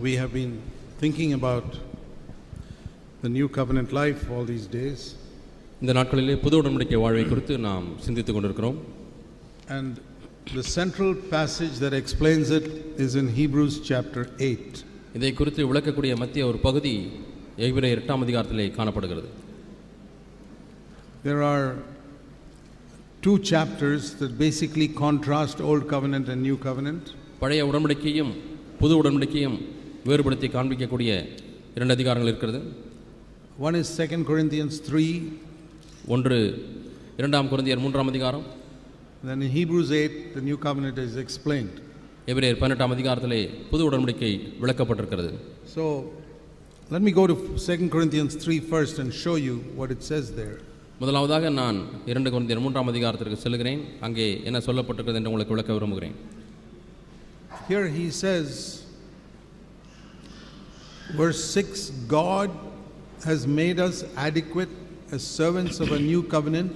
We have been thinking about the new covenant life all these days. இந்த நாட்களிலே புது உடன்படிக்கை வாழ்வை குறித்து நாம் சிந்தித்துக் கொண்டிருக்கிறோம். And the central passage that explains it is in Hebrews chapter 8. இதை குறித்து விளக்கக்கூடிய மத்திய ஒரு பகுதி எபிரேயர் 8ஆம் அதிகாரத்திலே காணப்படுகிறது. There are two chapters that basically contrast old covenant and new covenant. பழைய உடன்படிக்கையும் புது உடன்படிக்கையும் வேறுபடுத்தி காண்பிக்கக்கூடிய இரண்டு அதிகாரங்கள் இருக்கிறது. One is 2 Corinthians 3. ஒன்று 2 கொரிந்தியர் 3ஆம் அதிகாரம். Then in Hebrews 8 the new covenant is explained. எபிரேயர் 18ஆம் அதிகாரத்திலே புது உடன்படிக்கை விளக்கப்பட்டிருக்கிறது. So let me go to 2 Corinthians 3 first and show you what it says there. முதலாவதாக நான் 2 கொரிந்தியர் 3ஆம் அதிகாரத்திற்கு செல்கிறேன். அங்கே என்ன சொல்லப்பட்டிருக்கிறது என்று உங்களுக்கு விளக்க விரும்புகிறேன். Here he says, verse 6, God has made us adequate as servants of a new covenant,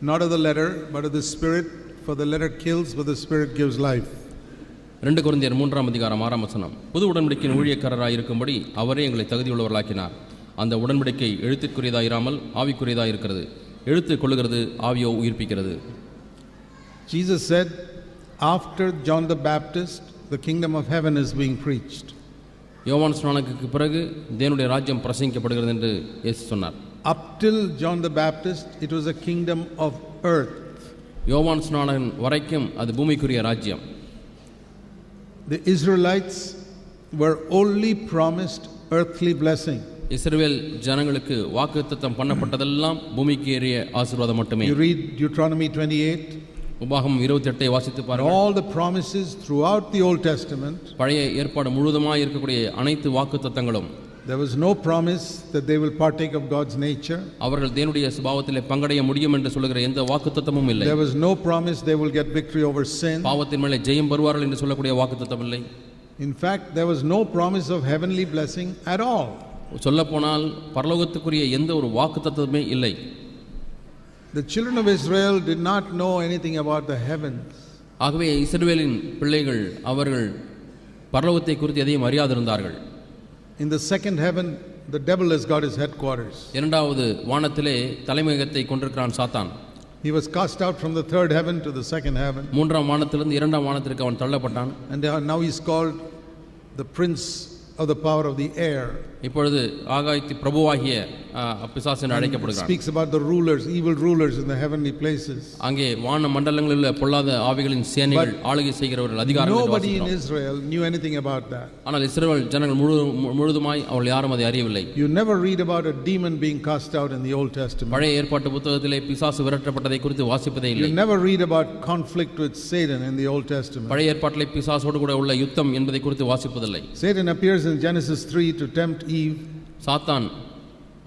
not of the letter, but of the Spirit, for the letter kills, but the Spirit gives life. 2 கொரிந்தியர் 3ஆம் அதிகாரம் 6ஆம் வசனம். புது உடன்படிக்கையின் ஊழியக்காரராக இருக்கும்படி அவரே எங்களை தகுதியுள்ளவர்களாக்கினார். அந்த உடன்படிக்கை எழுத்துக்குரியதாக இராமல் ஆவிக்குரியதாக இருக்கிறது. எழுத்து கொள்ளுகிறது, ஆவியோ உயிர்ப்பிக்கிறது. Jesus said, after John the Baptist, the kingdom of heaven is being preached. யோவான் ஸ்நானனுக்கு பிறகு தேவனுடைய ராஜ்யம் பிரசங்கிக்கப்படுகிறது என்று இயேசு சொன்னார். Up till John the Baptist, it was a kingdom of earth. யோவான் ஸ்நானன் வரைக்கும் அது பூமிக்குரிய ராஜ்யம். The Israelites were only promised earthly blessing. இஸ்ரவேல் ஜனங்களுக்கு வாக்குத்தத்தம் பண்ணப்பட்டதெல்லாம் பூமிக்குரிய ஆசீர்வாதம் மட்டுமே. You read Deuteronomy 28. உபாகமம் 28 வாசித்து பாருங்கள். All the promises throughout the Old Testament, பழைய ஏற்பாடு முழுவதுமாய் இருக்கக்கூடிய அனைத்து வாக்குத்தத்தங்களும், there was no promise that they will partake of God's nature. அவர்கள் தேவனுடைய சுபாவத்திலே பங்கடைய முடியும் என்று சொல்லுகிற எந்த வாக்குத்தத்தமும் இல்லை. There was no promise they will get victory over sin. பாவத்தின் மேலே ஜெயம் பெறுவார்கள் என்று சொல்லக்கூடிய வாக்குத்தத்தம் இல்லை. In fact, there was no promise of heavenly blessing at all. சொல்லப்போனால் பரலோகத்துக்குரிய எந்த ஒரு வாக்குத்தத்தமே இல்லை. The children of Israel did not know anything about the heavens. ஆகவே இஸ்ரவேலின் பிள்ளைகள் அவர்கள் பரலோகத்தை குறித்து எதையும் அறியாதிருந்தார்கள். In the second heaven, the devil has got his headquarters. இரண்டாவது வானத்திலே தலைமையகத்தை கொண்டிருக்கிறான் சாத்தான். He was cast out from the third heaven to the second heaven. மூன்றாம் வானத்திலிருந்து இரண்டாம் வானத்திற்கு அவன் தள்ளப்பட்டான். And now he is called the prince of the power of the air. இப்பொழுது ஆகாயத்தின் பிரபுவாகிய பிசாசு என்று அழைக்கப்படுகிறான். Speaks about the rulers, evil rulers in the heavenly places. அங்கே வான மண்டலங்களில் உள்ள பொல்லாத ஆவிகளின் சேனைகள் ஆளுகை செய்கிறவர்கள் அதிகாரங்கள். Nobody in Israel knew anything about that. ஆனால் இஸ்ரவேல் ஜனங்கள் முழுதுமாய் அவர்கள் யாரும் அதை அறியவில்லை. You never read about a demon being cast out in the Old Testament. பழைய ஏற்பாட்டு புத்தகத்திலே பிசாசு விரட்டப்பட்டதை குறித்து வாசிப்பதே இல்லை. You never read about conflict with Satan in the Old Testament. பழைய ஏற்பாட்டிலே பிசாசோடு கூட உள்ள யுத்தம் என்பதை குறித்து வாசிப்பதில்லை. Satan appears in Genesis 3 to tempt Eve. சாத்தான்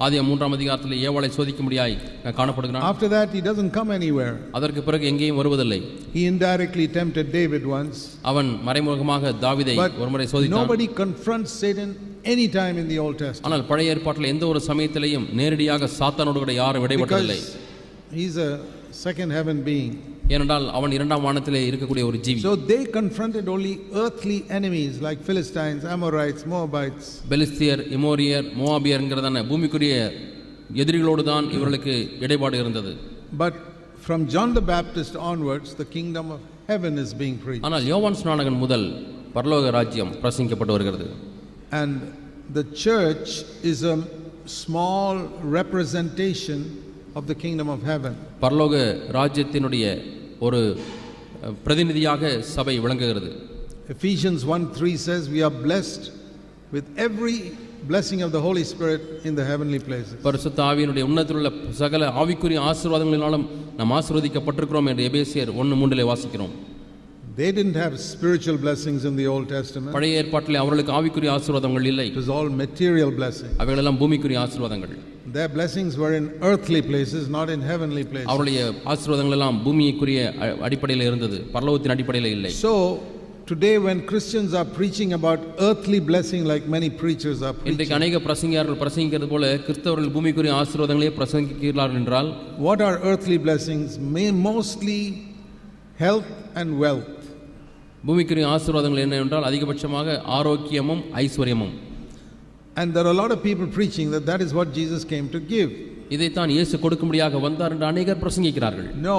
ஆதியாகமம் 3ஆம் அதிகாரத்தில் ஏவாளை சோதிக்கும்படியாய் காணப்படுகிறான். After that he doesn't come anywhere. அதற்கு பிறகு எங்கேயும் வருவதில்லை. He indirectly tempted David once. அவன் மறைமுகமாக தாவீதை ஒருமுறை சோதித்தான். Nobody confronts Satan any time in the Old Testament. ஆனால் பழைய ஏற்பாட்டில் எந்த ஒரு சமயத்திலேயும் நேரடியாக சாத்தானோடு கூட யாரும் இடைப்பட்டதில்லை. He's a second heaven being. ஏனென்றால் அவன் இரண்டாம் வானத்திலே இருக்கக்கூடிய ஒரு ஜீவி. So they confronted only earthly enemies like Philistines, Amorites, Moabites. பெலிஸ்தியர், எமோரியர், மோவாபியர் என்கிறதான பூமிக்குரிய எதிரிகளோடு தான் இவர்களுக்கு இடைப்பாடு இருந்தது. But from John the Baptist onwards the kingdom of heaven is being preached. ஆனால் யோவான் ஸ்நானகன் முதல் பரலோக ராஜ்யம் பிரசங்கிக்கப்பட்டு வருகிறது. And the church is a small representation of the kingdom of heaven. பரலோக ராஜ்யத்தினுடைய ஒரு பிரதிநிதியாக சபை விளங்குகிறது. Ephesians 1:3 says we are blessed with every blessing of the Holy Spirit in the heavenly places. பரிசுத்த ஆவியினுடைய உன்னதத்தில் உள்ள சகல ஆவிக்குரிய ஆசீர்வாதங்களினாலும் நாம் ஆசீர்வதிக்கப்பட்டிருக்கிறோம் என்று எபேசியர் 1:3 வாசிக்கிறோம். They didn't have spiritual blessings in the Old Testament. பழைய ஏற்பாட்டிலே அவர்களுக்கு ஆவிக்குரிய ஆசீர்வாதங்கள் இல்லை. It was all material blessings. அவைகளெல்லாம் பூமிக்குரிய ஆசீர்வாதங்கள். Their blessings were in earthly places, not in heavenly places. அவருடைய ஆசீர்வாதங்கள் எல்லாம் பூமிக்குரிய அடிப்படையில் இருந்தது, பரலோகத்தின் அடிப்படையில் இல்லை. So today when Christians are preaching about earthly blessing like many preachers are preaching, இன்றைக்கு अनेक பிரசங்கியார்கள் பிரசங்கிக்கிறது போல கிறிஸ்தவர்கள் பூமிக்குரிய ஆசீர்வாதங்களே பிரசங்கிக்கிறார்கள் என்றால், what are earthly blessings? Mostly health and wealth. பூமிக்குரிய ஆசீர்வாதங்கள் என்ன என்றால் அதிகபட்சமாக ஆரோக்கியமும் ஐஸ்வர்யமும். And there are a lot of people preaching that that is what Jesus came to give. இதைத்தான் இயேசு கொடுக்கும்படியாக வந்தார் என்று அநேகர் பிரசங்கிக்கிறார்கள். No,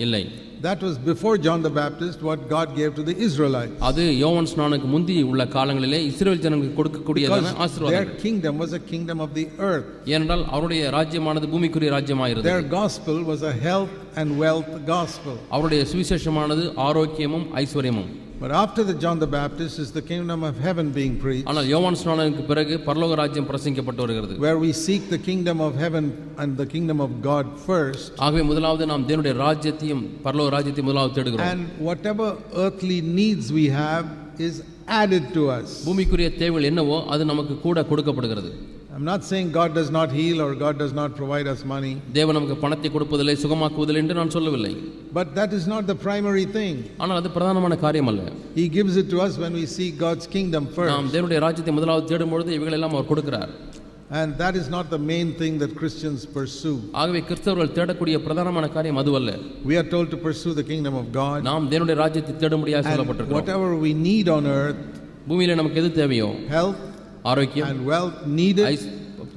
இல்லை, that was before John the Baptist what God gave to the Israelites. அது யோவான் ஸ்நானனுக்கு முந்தி உள்ள காலங்களிலே இஸ்ரவேல் ஜனங்களுக்கு கொடுக்கக்கூடியதான Their ஆசீர்வாதங்கள். kingdom was a kingdom of the earth. ஏனென்றால் அவருடைய ராஜ்யமானது பூமிக்குரிய ராஜ்யமாயிருந்தது. Their gospel was a health and wealth gospel. அவருடைய சுவிசேஷமானது ஆரோக்கியமும் ஐஸ்வர்யமும். But after the John the Baptist is the kingdom of heaven being preached. ஆனால் யோவான் ஸ்நானனுக்கு பிறகு பரலோக ராஜ்யம் பிரசங்கிக்கப்பட்டு வருகிறது. Where we seek the kingdom of heaven and the kingdom of God first. ஆகவே முதலாவது நாம் தேவனுடைய ராஜ்யத்தையும் பரலோக ராஜ்யத்தையும் முதலாவது தேடுகிறோம். And whatever earthly needs we have is added to us. பூமிக்குரிய தேவைகள் என்னவோ அது நமக்கு கூட கொடுக்கப்படுகிறது. I'm not saying God does not heal or God does not provide us money. தேவன் நமக்கு பணத்தை கொடுப்பதில்லை, சுகமாக்குவதில்லை என்று நான் சொல்லவில்லை. But that is not the primary thing. ஆனால் அது பிரதானமான காரியம் அல்ல. He gives it to us when we seek God's kingdom first. நாம் தேவனுடைய ராஜ்யத்தை முதலாவது தேடும் பொழுது இவைகள் எல்லாம் அவர் கொடுக்கிறார். And that is not the main thing that Christians pursue. ஆகவே கிறிஸ்தவர்கள் தேடக்கூடிய பிரதானமான காரியம் அதுவல்ல. We are told to pursue the kingdom of God. நாம் தேவனுடைய ராஜ்யத்தை தேடும்படியாக சொல்லப்பட்டிருக்கிறோம். Whatever we need on earth, பூமியிலே நமக்கு எது தேவையோ, health ஆரோக்கியம் and wealth needed,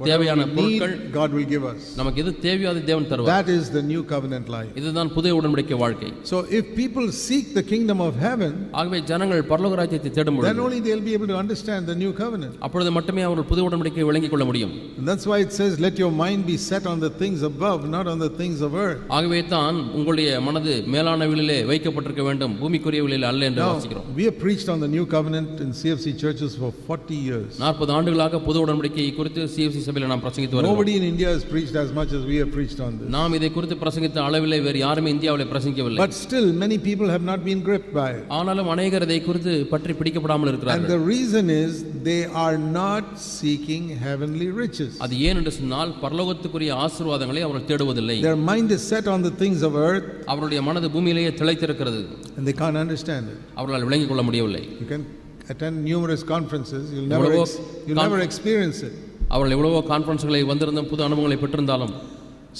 தேவையான பொருட்கள் God will give us. நமக்கு எது தேவையோ அதை தேவன் தருவார். That is the new covenant life. இதுதான் புதிய உடன்படிக்கை வாழ்க்கை. So if people seek the kingdom of heaven, ஆகவே ஜனங்கள் பரலோக ராஜ்யத்தை தேடும் பொழுது then only they will be able to understand the new covenant. அப்பொழுது மட்டுமே அவர்கள் புதிய உடன்படிக்கையை விளங்கிக் கொள்ள முடியும். And that's why it says let your mind be set on the things above, not on the things of earth. ஆகவே தான் உங்களுடைய மனது மேலானவைகளிலே வைக்கப்பட்டிருக்க வேண்டும், பூமிக்குரியவைகளில் அல்ல என்று வாசிக்கிறோம். We have preached on the new covenant in CFC churches for 40 years. 40 ஆண்டுகளாக புதிய உடன்படிக்கையை குறித்து CFC சபையில் நாம் பிரசங்கித்து வருகிறோம். Nobody in India has preached as much as we have preached on this. நாம் இதை குறித்து பிரசங்கித்த அளவிலே வேறு யாருமே இந்தியாவிலே பிரசங்கிக்கவில்லை. But still many people have not been gripped by it. ஆனாலும் அநேகர் இதை குறித்து பற்றி பிடிக்கப்படாமல் இருக்கிறார்கள். And the reason is they are not seeking heavenly riches. அது ஏன் என்று சொன்னால் பரலோகத்துக்குரிய ஆசீர்வாதங்களை அவர்கள் தேடுவதில்லை. Their mind is set on the things of earth. அவருடைய மனது பூமியிலேயே திளைத்திருக்கிறது. And they can't understand it. அவர்களால் விளங்கிக் கொள்ள முடியவில்லை. You can attend numerous conferences, you'll never experience it. அவர்கள் எவ்வளவோ கான்ஃபரன்ஸ்களை வந்திருந்தும் புது அனுபவங்களை பெற்றிருந்தாலும்.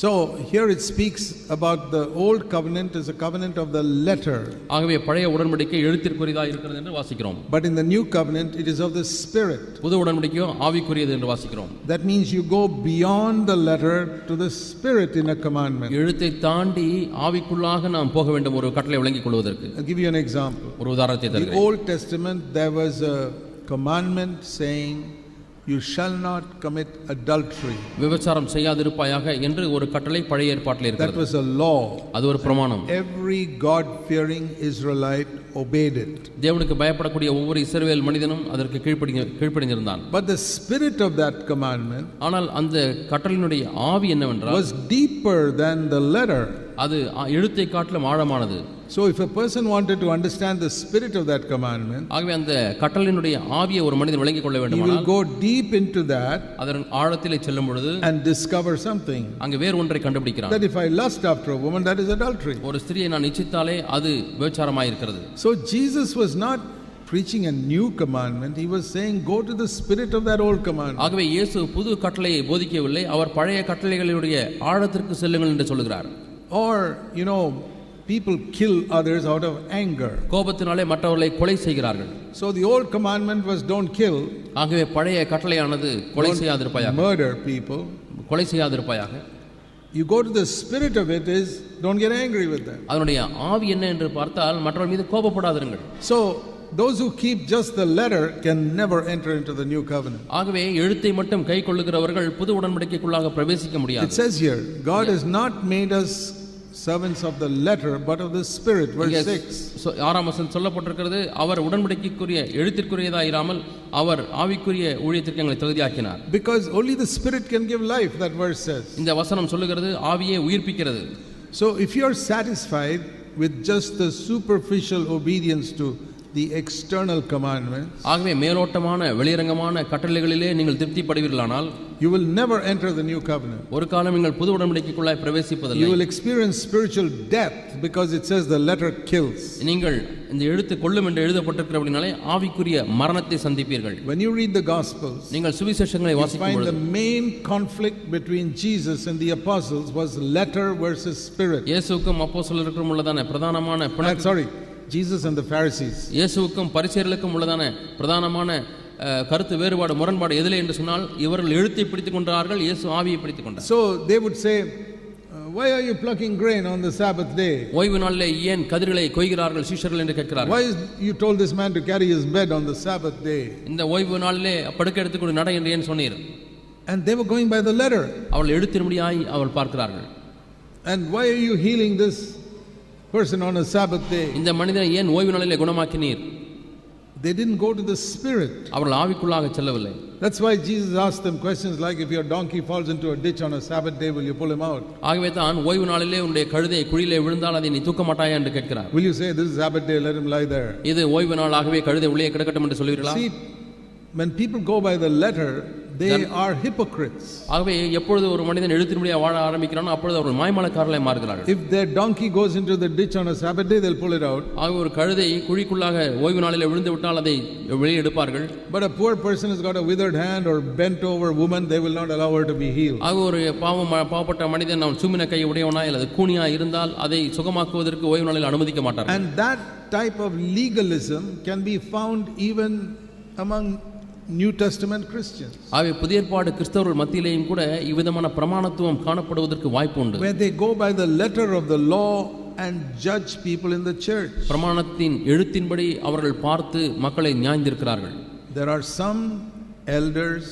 So here it speaks about the old covenant as a covenant of the letter. ஆகவே பழைய உடன்படிக்கை எழுத்திற்குரியதாக இருக்கிறது என்று வாசிக்கிறோம். But in the new covenant it is of the spirit. புது உடன்படிக்கையோ ஆவிக்குரியது என்று வாசிக்கிறோம். That means you go beyond the letter to the spirit in a commandment. எழுத்தை தாண்டி ஆவிக்குள்ளாக நாம் போக வேண்டும் ஒரு கட்டளை விளங்கிக் கொள்வதற்கு. I'll give you an example. ஒரு உதாரணத்தை In the தருகிறேன். Old Testament there was a commandment saying you shall not commit adultery. விபச்சாரம் செய்யாதிருப்பாயாக என்று ஒரு கட்டளை பழைய ஏற்பாட்டில் That இருக்கிறது. was a law. அது ஒரு பிரமாணம். Every God fearing Israelite obeyed it. தேவனுக்கு பயப்படக்கூடிய ஒவ்வொரு இஸ்ரவேல் மனிதனும் அதற்கு கீழ்ப்படிந்திருந்தான். But the spirit of that commandment ஆனால் அந்த கட்டளையினுடைய ஆவி என்னவென்றால் was deeper than the letter. அது எழுத்தை காட்டிலும் ஆழமானது. So if a person wanted to understand the spirit of that commandment, ஆகவே அந்த கட்டளையினுடைய ஆவியை ஒரு மனிதன் விளங்கிக் கொள்ள he will வேண்டுமானால் go deep into that அதன் ஆழத்திலே செல்லும் பொழுது and discover something. அங்கே வேறு ஒன்றை கண்டுபிடிக்கிறான். That if I lust after a woman, that is adultery. ஒரு ஸ்திரியை நான் இச்சித்தாலே அது விபச்சாரமாயிருக்கிறது. So Jesus was not preaching a new commandment. He was saying go to the spirit of that old commandment. ஆகவே இயேசு புது கட்டளையை போதிக்கவில்லை, அவர் பழைய கட்டளைகளுடைய ஆழத்திற்கு செல்லுங்கள் என்று சொல்கிறார். Or people kill others out of anger. கோபத்தினாலே மற்றவர்களை கொலை செய்கிறார்கள். So the old commandment was don't kill. ஆகவே பழைய கட்டளையானது கொலை செய்யாதிருப்பாயாக, murder people. கொலை செய்யாதிருப்பாயாக. You go to the spirit of it is don't get angry with them. அதனுடைய ஆவி என்ன என்று பார்த்தால் மற்றவர்கள் மீது கோபப்படாதிருங்கள். So those who keep just the letter can never enter into the new covenant. ஆகவே எழுத்தை மட்டும் கைக்கொள்ளுகிறவர்கள் புது உடன்படிக்கைக்குள்ளாக பிரவேசிக்க முடியாது. It says here God has not made us servants of the letter but of the spirit. Verse 6. So 6ஆம் வசனம் சொல்லப்பட்டிருக்கிறது, அவர் உடன்படிக்கைக்குரிய எழுத்திற்குரியதாக இராமல் அவர் ஆவிக்குரிய ஊழியத்திற்கு எங்களை தகுதியாக்கினார். Because only the spirit can give life, that verse says. இந்த வசனம் சொல்லுகிறது ஆவியே உயிர்ப்பிக்கிறது. So if you are satisfied with just the superficial obedience to the external commandments, ஆகவே மேலோட்டமான வெளியரங்கமான கட்டளைகளிலே நீங்கள் திருப்திப்படுவீர்களானால் you will never enter the new covenant. ஒரு காலம் நீங்கள் புது உடன்படிக்கைக்குள்ளாய் பிரவேசிப்பதில்லை. You will experience spiritual death because it says the letter kills. நீங்கள் இந்த எழுத்து கொல்லும் என்று எழுதப்பட்டிருக்கிறபடினாலே ஆவிக்குரிய மரணத்தை சந்திப்பீர்கள். When you read the gospels, நீங்கள் சுவிசேஷங்களை வாசிக்கும் find பொழுது the main conflict between Jesus and the apostles was letter versus spirit. இயேசுவுக்கும் அப்போஸ்தலருக்கும் உள்ளதான பிரதானமான Jesus and the Pharisees. இயேசுவுக்கும் பரிசேயர்களுக்கும் உள்ளதான பிரதானமான கருத்து வேறுபாடு முரண்பாடு எதிலே என்று சொன்னால் இவர்கள் எழுத்தை பிடித்துக் கொண்டார்கள், இயேசு ஆவியை பிடித்துக் கொண்டார். So they would say, why are you plucking grain on the Sabbath day? ஓய்வு நாளிலே ஏன் கதிர்களை கொய்கிறார்கள் சீஷர்கள் என்று கேட்கிறார்கள். Why you told this man to carry his bed on the Sabbath day? இந்த ஓய்வு நாளிலே படுக்கை எடுத்துக்கொண்டு நட என்று ஏன் சொன்னீர்? And they were going by the letter. அவள் எழுத்தின்படியாய் அவள் பார்க்கிறார்கள். And why are you healing this person on a Sabbath day? இந்த மனிதனை ஏன் ஓய்வு நாளிலே குணமாக்கினீர்? They didn't go to the Spirit. அவர்கள் ஆவிக்குள்ளாக செல்லவில்லை. That's why Jesus asked them questions like, if your donkey falls into a ditch on a Sabbath day, will you pull him out? ஆகவே தான் ஓய்வு நாளிலே உன்னுடைய கழுதை குழியிலே விழுந்தால் அதை நீ தூக்க மாட்டாயா என்று கேட்கிறார். Will you say, this is Sabbath day, let him lie there? இது ஓய்வு நாளாகவே கழுதை உள்ளே கிடக்கட்டும் என்று சொல்வீர்களா? See, when people go by the letter, they are hypocrites. ஆகவே எப்பொழுது ஒரு மனிதன் எழுத்தின்படியாக வாழ ஆரம்பிக்கிறானோ அப்பொழுது அவர்கள் மாய்மாலக்காரர்களாய் மாறுகிறார்கள். If their donkey goes into the ditch on a Sabbath day, they'll pull it out. ஆகவே ஒரு கழுதை குழிக்குள்ளாக ஓய்வு நாளிலே விழுந்து விட்டால் அதை வெளியே எடுப்பார்கள். But a poor person has got a withered hand or bent over woman, they will not allow her to be healed. ஆகவே ஒரு பாவப்பட்ட மனிதன் அவன் சூமின கை உடையவனாய் அல்லது கூனியா இருந்தால் அதை சுகமாக்குவதற்கு ஓய்வு நாளில் அனுமதிக்க மாட்டார்கள். And that type of legalism can be found even among New Testament Christians. ஆகவே புதிய ஏற்பாடு கிறிஸ்தவர்கள் மத்தியிலேயும் கூட இவ்விதமான பிரமாணத்துவம் காணப்படுவதற்கு வாய்ப்பு உண்டு. Where they go by the letter of the law and judge people in the church. பிரமாணத்தின் எழுத்தின்படி அவர்கள் பார்த்து மக்களை நியாயந்திருக்கிறார்கள். There are some elders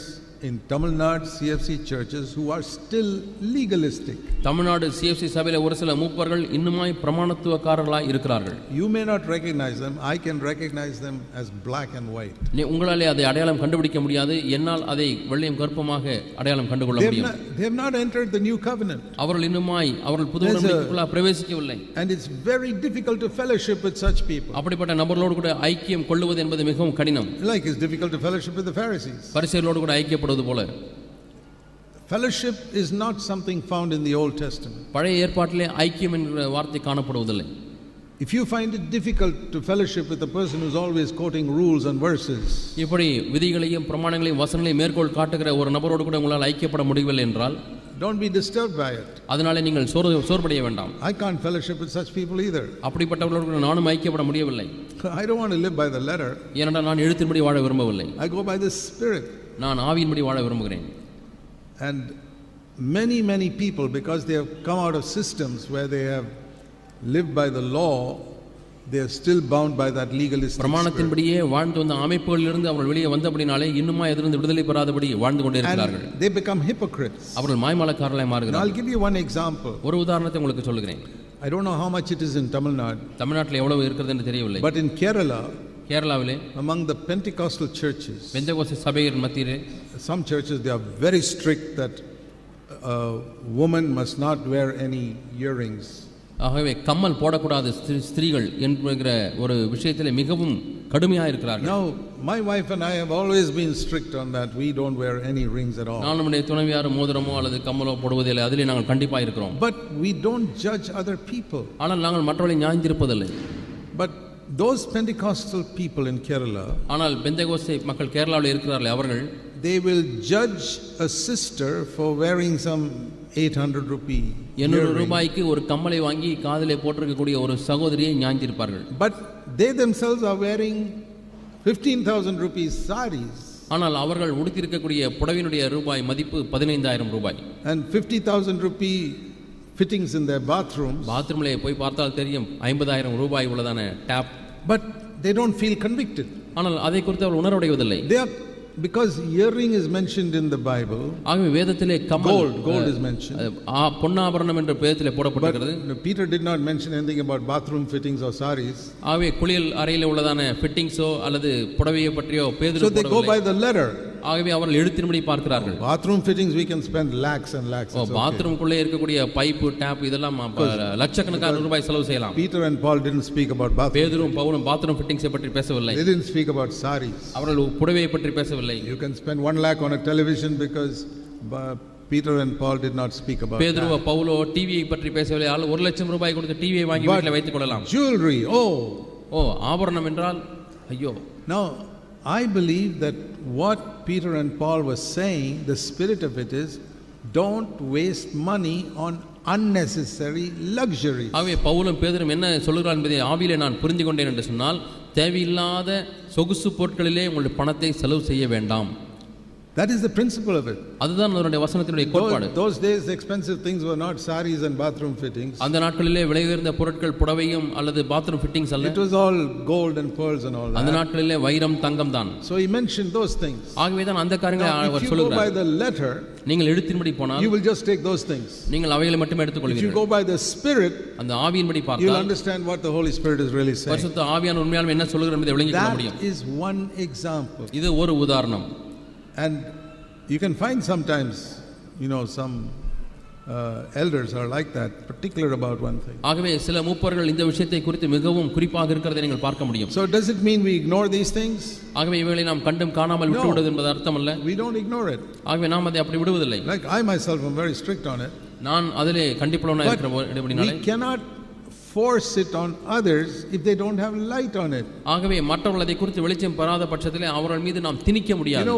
in Tamil Nadu CFC churches who are still legalistic. Tamil Nadu CFC சபையில ஒரு சில மூப்பர்கள் இன்னுமாய் பிரமாணத்துவக்காரர்களாய் இருக்கிறார்கள். You may not recognize them. I can recognize them as black and white. உங்களாலே அதை அடையாளம் கண்டுபிடிக்க முடியாது. என்னால் அதை வெள்ளையும் கருப்புமாக அடையாளம் கண்டுகொள்ள முடியும். They have not entered the new covenant. அவர்கள் இன்னுமாய் அவர்கள் புது உடன்படிக்கைக்குள்ள பிரவேசிக்கவில்லை. And it's very difficult to fellowship with such people. அப்படிப்பட்ட நபர்களோடு கூட ஐக்கியம் கொள்வது என்பது மிகவும் கடினம். Like it's difficult to fellowship with the Pharisees. பரிசேயர்களோடு கூட ஐக்கியப்படுவது போல. Fellowship is not something found in the Old Testament. பழைய ஏற்பாட்டிலே ஐக்கியம் என்ற வார்த்தை காணப்படுவதில்லை. If you find it difficult to fellowship with a person who's always quoting rules and verses, இப்படி விதிகளையும் பிரமாணங்களையும் வசனங்களையும் மேற்கோள் காட்டுகிற ஒரு நபரோடு கூட உங்களால் ஐக்கியப்பட முடியவில்லை என்றால் don't be disturbed by it. அதனாலே நீங்கள் சோர்வடைய வேண்டாம். I can't fellowship with such people either. அப்படிப்பட்டவர்களோடு கூட நானும் ஐக்கியப்பட முடியவில்லை. I don't want to live by the letter. ஏனென்றால் நான் எழுத்தின்படி வாழ விரும்பவில்லை. I go by the Spirit. நான் ஆவியின்படி வாழ விரும்புகிறேன். And many people, because they have come out of systems where they have lived by the law, they are still bound by that legalistic பிரமாணத்தின்படியே வாழ்ந்து வந்த அமைப்புகளிலிருந்து அவர்கள் வெளியே வந்தபடினாலே இன்னுமா எதிலிருந்து விடுதலை பெறாதபடி வாழ்ந்து கொண்டே இருக்கிறார்கள். They become hypocrites. அவர்கள் மாய்மாலக்காரர்களாய் மாறுகிறார்கள். I'll give you one example. ஒரு உதாரணத்தை உங்களுக்கு சொல்கிறேன். I don't know how much it is in Tamil Nadu. தமிழ்நாட்டில் எவ்வளவு இருக்கிறது என்று தெரியவில்லை. But in Kerala, கேரளாவிலே among the Pentecostal churches, பெந்தெகோஸ்தே சபையின் மத்தியிலே some churches they are very strict that a woman must not wear any earrings. ஆகவே கம்மல் போடக்கூடாது ஸ்திரீகள் என்கிற ஒரு விஷயத்திலே மிகவும் கடுமையாக இருக்கிறார்கள். Now my wife and I have always been strict on that. We don't wear any rings at all. நான் நம்முடைய துணைவியார் மோதிரமோ அல்லது கம்மலோ போடுவதில்லை. அதிலே நாங்கள் கண்டிப்பாக இருக்கிறோம். But we don't judge other people. ஆனால் நாங்கள் மற்றவர்களை நியாயந்திருப்பதில்லை. But those Pentecostal people in Kerala, ஆனால் பெந்தெகோஸ்தே மக்கள் கேரளாவில் இருக்கிறார்கள், அவர்கள் they will judge a sister for wearing some 800 rupee 800 ரூபாய்க்கு ஒரு கம்மலை வாங்கி காதிலே போட்டிருக்கக்கூடிய ஒரு சகோதரியை நியாயந்திருப்பார்கள். But they themselves are wearing 15,000 rupees sarees. ஆனால் அவர்கள் உடுத்தியிருக்கக்கூடிய புடவையினுடைய ரூபாய் மதிப்பு 15,000 ரூபாய். And 50,000 rupee fittings in their bathrooms. பாத்ரூம்ல போய் பார்த்தால் தெரியும் 50,000 ரூபாய் உள்ளதான tape. But they don't feel convicted. ஆனால் அதை குறித்து அவர்கள் உணர்வடைவதில்லை. They are, because earring is mentioned in the Bible. ஆகவே வேதத்திலே கம்மல் gold is mentioned. பொன்னாபரணம் என்ற வேதத்திலே போடப்பட்டிருக்கிறது. But Peter did not mention anything about bathroom fittings or sarees. ஆகவே குளியல் அறையிலே உள்ளதான ஃபிட்டிங்ஸோ அல்லது புடவையை பற்றியோ பேதுரு So they go by the letter. ஆகவே அவர்கள் எழுத்தின்படி பார்க்கிறார்கள். Bathroom fittings we can spend lakhs and lakhs. பாத்ரூம்குள்ளே இருக்கக்கூடிய பைப்பு டேப் இதெல்லாம் லட்சக்கணக்கான ரூபாய் செலவு செய்யலாம். Peter and Paul didn't speak about bathroom. பேதுரும் பவுலும் பாத்ரூம் ஃபிட்டிங்ஸை பற்றி பேசவில்லை. They didn't speak about sarees. அவர்கள் புடவையை பற்றி பேசவில்லை. You can spend 1 lakh on a television because Peter and Paul did not speak about that. பேதுரு பவுலோ டிவியை பற்றி பேசவில்லை. 1 லட்சம் ரூபாய் கொடுத்து டிவியை வாங்கி வீட்டில் வைத்துக் கொள்ளலாம். Jewelry, ஆபரணம் என்றால் ஐயோ. Now I believe that what Peter and Paul were saying, the spirit of it is, don't waste money on unnecessary luxuries. ஆகவே பவுலும் பேதுரும் என்ன சொல்கிறார் என்பதை ஆவியிலே நான் புரிந்து கொண்டேன் என்று சொன்னால், தேவையில்லாத சொகுசு பொருட்களிலே உங்களுடைய பணத்தை செலவு செய்ய வேண்டாம். That is the principle of it. அதுதான் அதனுடைய வசனத்தினுடைய கோட்பாடு. Those days expensive things were not saris and bathroom fittings. அந்த நாட்களிலே விலை உயர்ந்த பொருட்கள் புடவையும் அல்லது பாத்ரூம் ஃபிட்டிங்ஸ் அல்ல. It was all gold and pearls and all that. அந்த நாட்களிலே வைரம் தங்கம் தான். So he mentioned those things. ஆகவே தான் அந்த காரியங்களை அவர் சொல்கிறார். By the letter, நீங்கள் எழுத்தின்படி போனால் you will just take those things. நீங்கள் அவைகளை மட்டும் எடுத்துக்கொள்வீர்கள். If you go by the spirit, அந்த ஆவியின்படி பார்த்தால் you will understand what the Holy Spirit is really saying. பரிசுத்த ஆவியானவர் உண்மையாலுமே என்ன சொல்கிறார் என்பதை விளங்கிக் கொள்ள முடியும். That is one example. இது ஒரு உதாரணம். And you can find sometimes, some elders are like that, particular about one thing. ஆகவே சில மூப்பர்கள் இந்த விஷயத்தை குறித்து மிகவும் குறிப்பாக இருக்கிறதை நீங்கள் பார்க்க முடியும். So does it mean we ignore these things? ஆகவே இவைகளை நாம் கண்டும் காணாமல் விட்டுவிடுவது என்பது அர்த்தம் அல்ல. We don't ignore it. ஆகவே நாம் அதை அப்படி விடுவதில்லை. Like I myself am very strict on it. நான் அதிலே கண்டிப்புள்ளவனாக இருக்கிறபடினாலே we cannot force it on others if they don't have light on it. ஆகவே மற்றவர்கள் அதை குறித்து வெளிச்சம் பெறாத பட்சத்திலே அவர்கள் மீது நாம் திணிக்க முடியாது.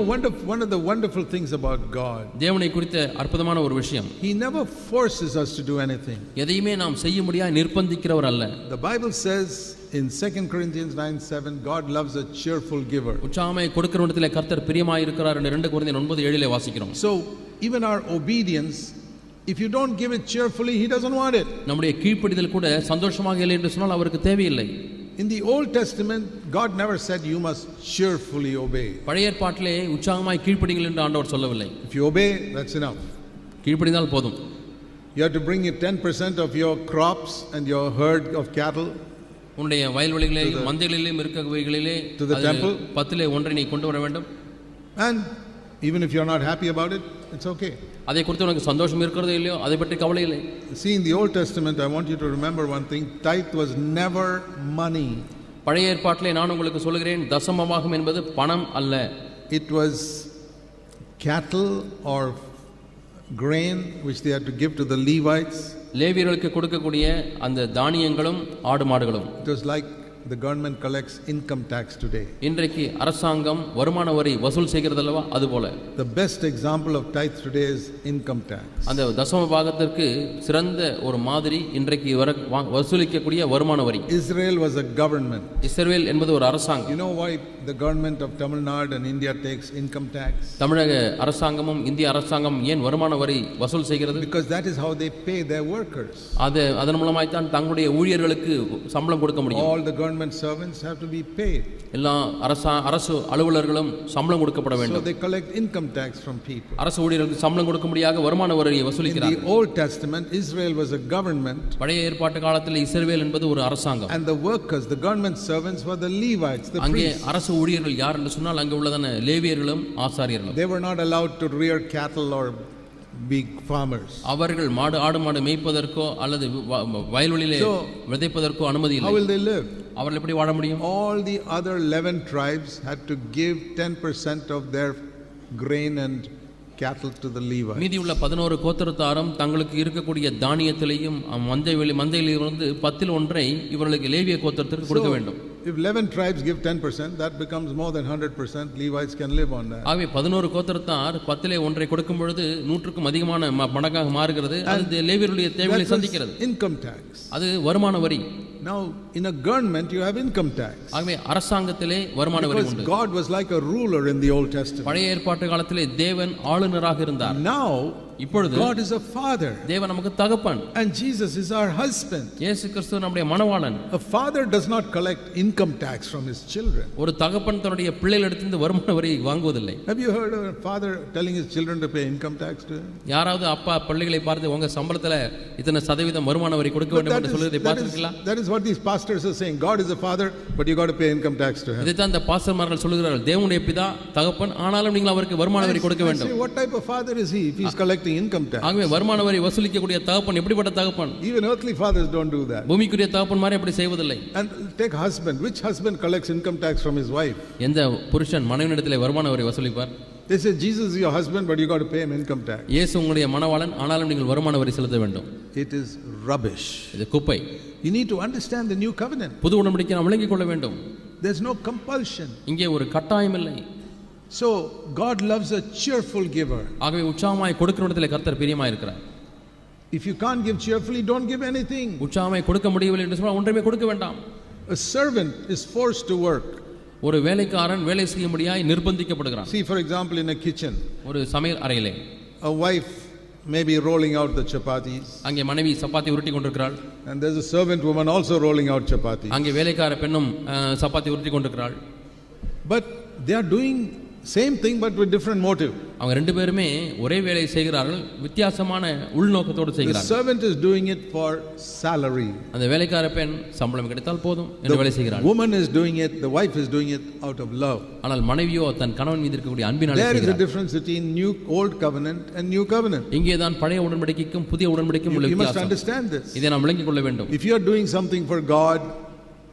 One of the wonderful things about God, தேவனை குறித்த அற்புதமான ஒரு விஷயம், he never forces us to do anything. எதையுமே நாம் செய்ய முடியாது நிர்பந்திக்கிறவர் அல்ல. The Bible says in 2 Corinthians 9:7, God loves a cheerful giver. உற்சாகமாய் கொடுக்கிறவனிடத்திலே கர்த்தர் பிரியமாய் இருக்கிறார் என்று 2 கொரிந்தியர் 9:7 வாசிக்கிறோம். So even our obedience, if you don't give it cheerfully, he doesn't want it. நம்முடைய கீழ்ப்படிதல் கூட சந்தோஷமாக இல்லை என்று சொன்னால் அவருக்கு தேவையில்லை. In the Old Testament, God never said you must cheerfully obey. பழைய ஏற்பாட்டிலே உற்சாகமாய் கீழ்ப்படிங்கள் என்று ஆண்டவர் சொல்லவில்லை. If you obey, that's enough. கீழ்ப்படிந்தால் போதும். You have to bring in 10% of your crops and your herd of cattle. உன்னுடைய வயல்வெளிகளிலும் மந்தைகளிலும் இருக்கவைகளிலே to the temple. 10லே ஒன்றை நீ கொண்டு வர வேண்டும். And even if you are not happy about it, it's okay. அதை குறித்து உனக்கு சந்தோஷம் இருக்கிறதோ இல்லையோ அதை பற்றி கவலை இல்லை. See, in the Old Testament, I want you to remember one thing: tithe was never money. பழைய ஏற்பாட்டிலே நான் உங்களுக்கு சொல்கிறேன், தசமபாகம் என்பது பணம் அல்ல. It was cattle or grain which they had to give to the Levites. லேவியர்களுக்கு கொடுக்கக்கூடிய அந்த தானியங்களும் ஆடு மாடுகளும். It was like the government collects income tax today. இன்றைக்கு அரசாங்கம் வருமான வரி வசூல் செய்கிறதல்லவா அதுபோல. The best example of tithe today is income tax. அந்த தசம பாகத்திற்கு சிறந்த ஒரு மாதிரி இன்றைக்கு வசூலிக்கக்கூடிய வருமான வரி. Israel was a government. இஸ்ரவேல் என்பது ஒரு அரசாங்கம். You know why the government of Tamil Nadu and India takes income tax? தமிழக அரசாங்கமும் இந்திய அரசாங்கம் ஏன் வருமான வரி வசூல் செய்கிறது? Because that is how they pay their workers. அதன் மூலமாய் தான் தங்களுடைய ஊழியர்களுக்கு சம்பளம் கொடுக்க முடியும். All the government servants have to be paid. எல்லா அரசு அலுவலர்களும் சம்பளம் கொடுக்கப்பட வேண்டும். So they collect income tax from people. அரசு ஊழியர்களுக்கு சம்பளம் கொடுக்க முடியாத வருமான வரியை வசூலிக்கிறார்கள். In the Old Testament, Israel was a government. பழைய ஏற்பாட்டு காலத்தில் இஸ்ரவேல் என்பது ஒரு அரசாங்கம். And the workers, the government servants were the Levites, the அங்கே priests. அரசு ஊழியர்கள் யார் என்று சொன்னால் அங்கே உள்ளதான லேவியர்களும் ஆசாரியர்களும். They were not allowed to rear cattle or be farmers. அவர்கள் ஆடு மாடு மேய்ப்பதற்கோ அல்லது வயல்வெளியிலே விதைப்பதற்கோ அனுமதி இல்லை. How will they live? அவர்கள் எப்படி வாழ முடியும்? All the other 11 tribes had to give 10% of their grain and cattle to the Levites. மீதி உள்ள 11 கோத்திரத்தாரும் தங்களுக்கு இருக்கக்கூடிய தானியத்திலேயும் மந்தையிலிருந்து 10ல் 1 இவர்களுக்கு லேவிய கோத்திரத்திற்கு கொடுக்க வேண்டும். If 11 tribes give 10%, that becomes more than 100%. Levites can live on that. ஆகவே 11 கோத்திரத்தார் 10லே 1 கொடுக்கும் பொழுது 100க்கும் அதிகமான மடங்காக மாறுகிறது. அது லேவியருடைய தேவைகளை சந்திக்கிறது. Income tax. அது வருமான வரி. Now in a government you have income tax. ஆகவே அரசாங்கத்திலே வருமான வரி உண்டு. Because God was like a ruler in the Old Testament. பழைய ஏற்பாட்டு காலத்திலே தேவன் ஆளுநராக இருந்தார். Now இப்பொழுது God is a father. தேவன் நமக்கு தகப்பன். And Jesus is our husband. இயேசு கிறிஸ்து நம்முடைய மணவாளன். A father does not collect income tax from his children. ஒரு தகப்பன் தன்னுடைய பிள்ளைகளிடமிருந்து வருமான வரி வாங்குவதில்லை. Have you heard of a father telling his children to pay income tax to him? யாராவது அப்பா பிள்ளைகளை பார்த்து உங்க சம்பளத்துல இத்தனை சதவீதம் வருமான வரி கொடுக்க வேண்டும் என்று சொல்வதை பார்த்திருக்கீங்களா? That is what these pastors are saying. God is a father, but you got to pay income tax to him. இதைத்தான் இந்த பாஸ்டர்மார்கள் சொல்கிறார்கள். தேவனுடைய பிதா தகப்பன், ஆனாலும் நீங்கள் அவருக்கு வருமான வரி கொடுக்க வேண்டும். What type of father is he if he is collecting income tax? ஆகவே வருமான வரி வசூலிக்கக்கூடிய தகப்பன் எப்படிப்பட்ட தகப்பன்? Even earthly fathers don't do that. பூமிக்குரிய தகப்பன் மாதிரி அப்படி செய்வதில்லை. And take husband. Which husband collects income tax from his wife? எந்த புருஷன் மனைவியிடத்திலே வருமான வரி வசூலிப்பார்? They say Jesus is your husband, but you got to pay him income tax. இயேசு உங்களுடைய மணவாளன், ஆனாலும் நீங்கள் வருமான வரி செலுத்த வேண்டும். It is rubbish. இது குப்பை. You need to understand the new covenant. புது உடன்படிக்கை நாம் விளங்கிக் கொள்ள வேண்டும். There's no compulsion. இங்கே ஒரு கட்டாயம் இல்லை. So God loves a cheerful giver. ஆகவே உற்சாகமாய் கொடுக்கிறவனிடத்திலே கர்த்தர் பிரியமாய் இருக்கிறார். If you can't give cheerfully, don't give anything. உற்சாகமாய் கொடுக்க முடியவில்லை என்று சொன்னால் ஒன்றையுமே கொடுக்க வேண்டாம். A servant is forced to work. ஒரு வேலைக்காரன் வேலை செய்யும்படியாய் நிர்பந்திக்கப்படுகிறான். See, for example, in a kitchen, ஒரு சமையல் அறையிலே a wife may be rolling out the chapatis, அங்கே மனைவி சப்பாத்தி உருட்டி கொண்டிருக்கிறாள். and there's a servant woman also rolling out chapatis. அங்கே வேலைக்கார பெண்ணும் சப்பாத்தி உருட்டி கொண்டிருக்கிறாள். But they are doing same thing but with different motive. அவங்க ரெண்டு பேருமே ஒரே வேலையை செய்கிறார்கள், வித்தியாசமான உள்நோக்கத்தோடு The செய்கிறார்கள். servant is doing it for salary. அந்த வேலைக்கார பெண் சம்பளம் கிடைத்தால் போதும் என்று வேலை செய்கிறாள். The woman is doing it, the wife is doing it out of love. ஆனால் மனைவியோ தன் கணவன் மீது இருக்கக்கூடிய அன்பினாலே There is a செய்கிறாள். difference between old covenant and new covenant. இங்கே தான் பழைய உடன்படிக்கைக்கும் புதிய உடன்படிக்கைக்கும் உள்ள You must வித்தியாசம். understand this. இதை நாம் விளங்கிக் கொள்ள வேண்டும். If you are doing something for God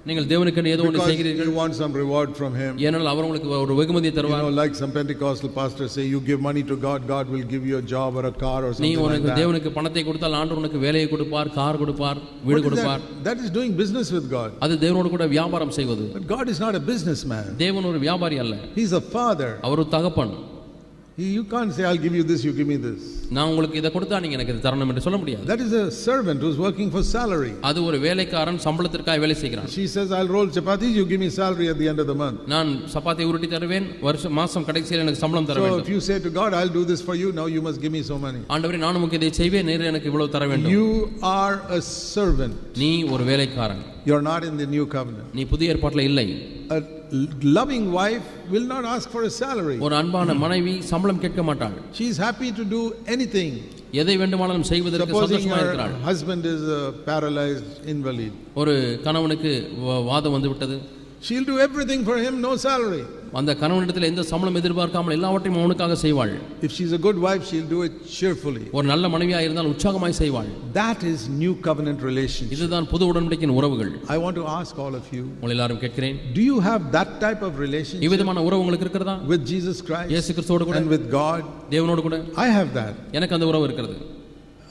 நீங்கள் தேவனுக்கு ஏதோ ஒன்று because செய்கிறீர்கள், you want some reward from him, ஏனால் அவர் உங்களுக்கு ஒரு வெகுமதியை தருவார். like some Pentecostal pastors say, you give money to God, God will give you a job or a car or நீ something like உனக்கு that. தேவனுக்கு பணத்தை கொடுத்தால் ஆண்டவர் உனக்கு வேலையை கொடுப்பார், கார் கொடுப்பார், வீடு What is கொடுப்பார். that? That is doing business with God. அது தேவனோடு கூட வியாபாரம் செய்வது. But God is not a businessman. தேவன் ஒரு வியாபாரி அல்ல, He's a father. அவர் ஒரு தகப்பன். You can't say, I'll give you this, you give me this. நான் உங்களுக்கு இதை கொடுத்தா நீங்க எனக்கு இதை தரணும் என்று சொல்ல முடியாது. That is a servant who's working for salary. அது ஒரு வேலைக்காரன் சம்பளத்திற்காக வேலை செய்கிறான். She says, I'll roll chapatis, you give me salary at the end of the month. நான் சப்பாத்தி உருட்டி தருவேன், மாசம் கடைசியில் எனக்கு சம்பளம் தர So வேண்டும். if you say to God, I'll do this for you, now you must give me so money. ஆண்டவரே நான் உமக்கு இதை செய்வேன், நீர் எனக்கு இவ்வளவு தர வேண்டும். You are a servant. நீ ஒரு வேலைக்காரன். You're not in the new covenant. நீ புதிய ஏற்பாட்டில் இல்லை. A loving wife will not ask for a salary. ஒரு அன்பான மனைவி சம்பளம் கேட்க மாட்டாள். She is happy to do anything. எதை வேண்டுமானாலும் செய்வதற்கு Supposing சந்தோஷமாக her இருக்கிறாள். husband is a paralyzed invalid, ஒரு கணவனுக்கு வாதம் வந்து விட்டது. she'll do everything for him, no salary. அந்த கணவனிடத்தில் எந்த சம்பளம் எதிர்பார்க்காமல் எல்லாவற்றையும் அவனுக்காக செய்வாள். If she's a good wife, she'll do it cheerfully. ஒரு நல்ல மனைவியாக இருந்தால் உற்சாகமாய் செய்வாள். That is new covenant relationship. இதுதான் புது உடன்படிக்கையின் உறவுகள். I want to ask all of you, உங்களை எல்லாரும் கேட்கிறேன், do you have that type of relationship இவ்விதமான உறவு உங்களுக்கு இருக்கிறதா? with Jesus Christ இயேசு கிறிஸ்துவோடு கூட and with God? தேவனோடு கூட I have that. எனக்கு அந்த உறவு இருக்கிறது.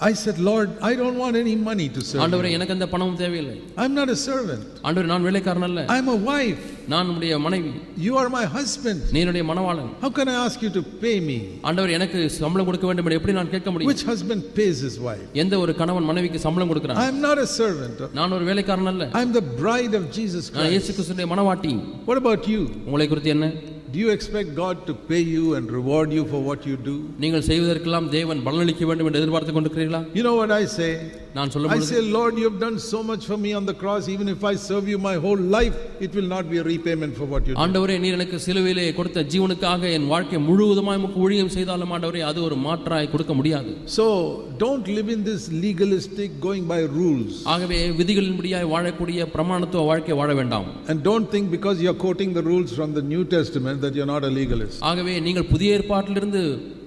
I said, Lord, I don't want any money to serve ஆண்டவரே you. எனக்கு அந்த பணமும் தேவையில்லை. I'm not a servant. ஆண்டவரே நான் வேலைக்காரன் அல்ல, I'm a wife. நான் உம்முடைய மனைவி. You are my husband. நீ என்னுடைய மணவாளன். How can I ask you to pay me? ஆண்டவரே எனக்கு சம்பளம் கொடுக்க வேண்டும் என்று எப்படி நான் கேட்க முடியும்? Which husband pays his wife? எந்த ஒரு கணவன் மனைவிக்கு சம்பளம் கொடுக்கிறான்? I'm not a servant. நான் ஒரு வேலைக்காரன் அல்ல, I'm the bride of Jesus நான் இயேசு Christ. கிறிஸ்துவின் மணவாட்டி. What about you? உங்களை குறித்து என்ன? Do you expect God to pay you and reward you for what you do? நீங்கள் செய்வதற்கெல்லாம் தேவன் பலனளிக்க வேண்டும் என்று எதிர்பார்த்து கொண்டிருக்கிறீர்களா? You know what I say? நான் I சொல்லும்போது say, Lord, you have done so much for me on the cross. Even if I serve you my whole life, it will not be a repayment for what you do. ஆண்டவரே நீர் எனக்கு சிலுவையிலே கொடுத்த ஜீவனுக்காக என் வாழ்க்கை முழுவதுமாய் உமக்கு ஊழியம் செய்தாலும் ஆண்டவரே அது ஒரு மாற்றாய் கொடுக்க முடியாது. So don't live in this legalistic going by rules. ஆகவே விதிகளின்படியாய் வாழக்கூடிய பிரமாணத்துவ வாழ்க்கை வாழ வேண்டாம். And don't think because you are quoting the rules from the New Testament that you are not a legalist. ஆகவே நீங்கள் புதிய ஏற்பாட்டிலிருந்து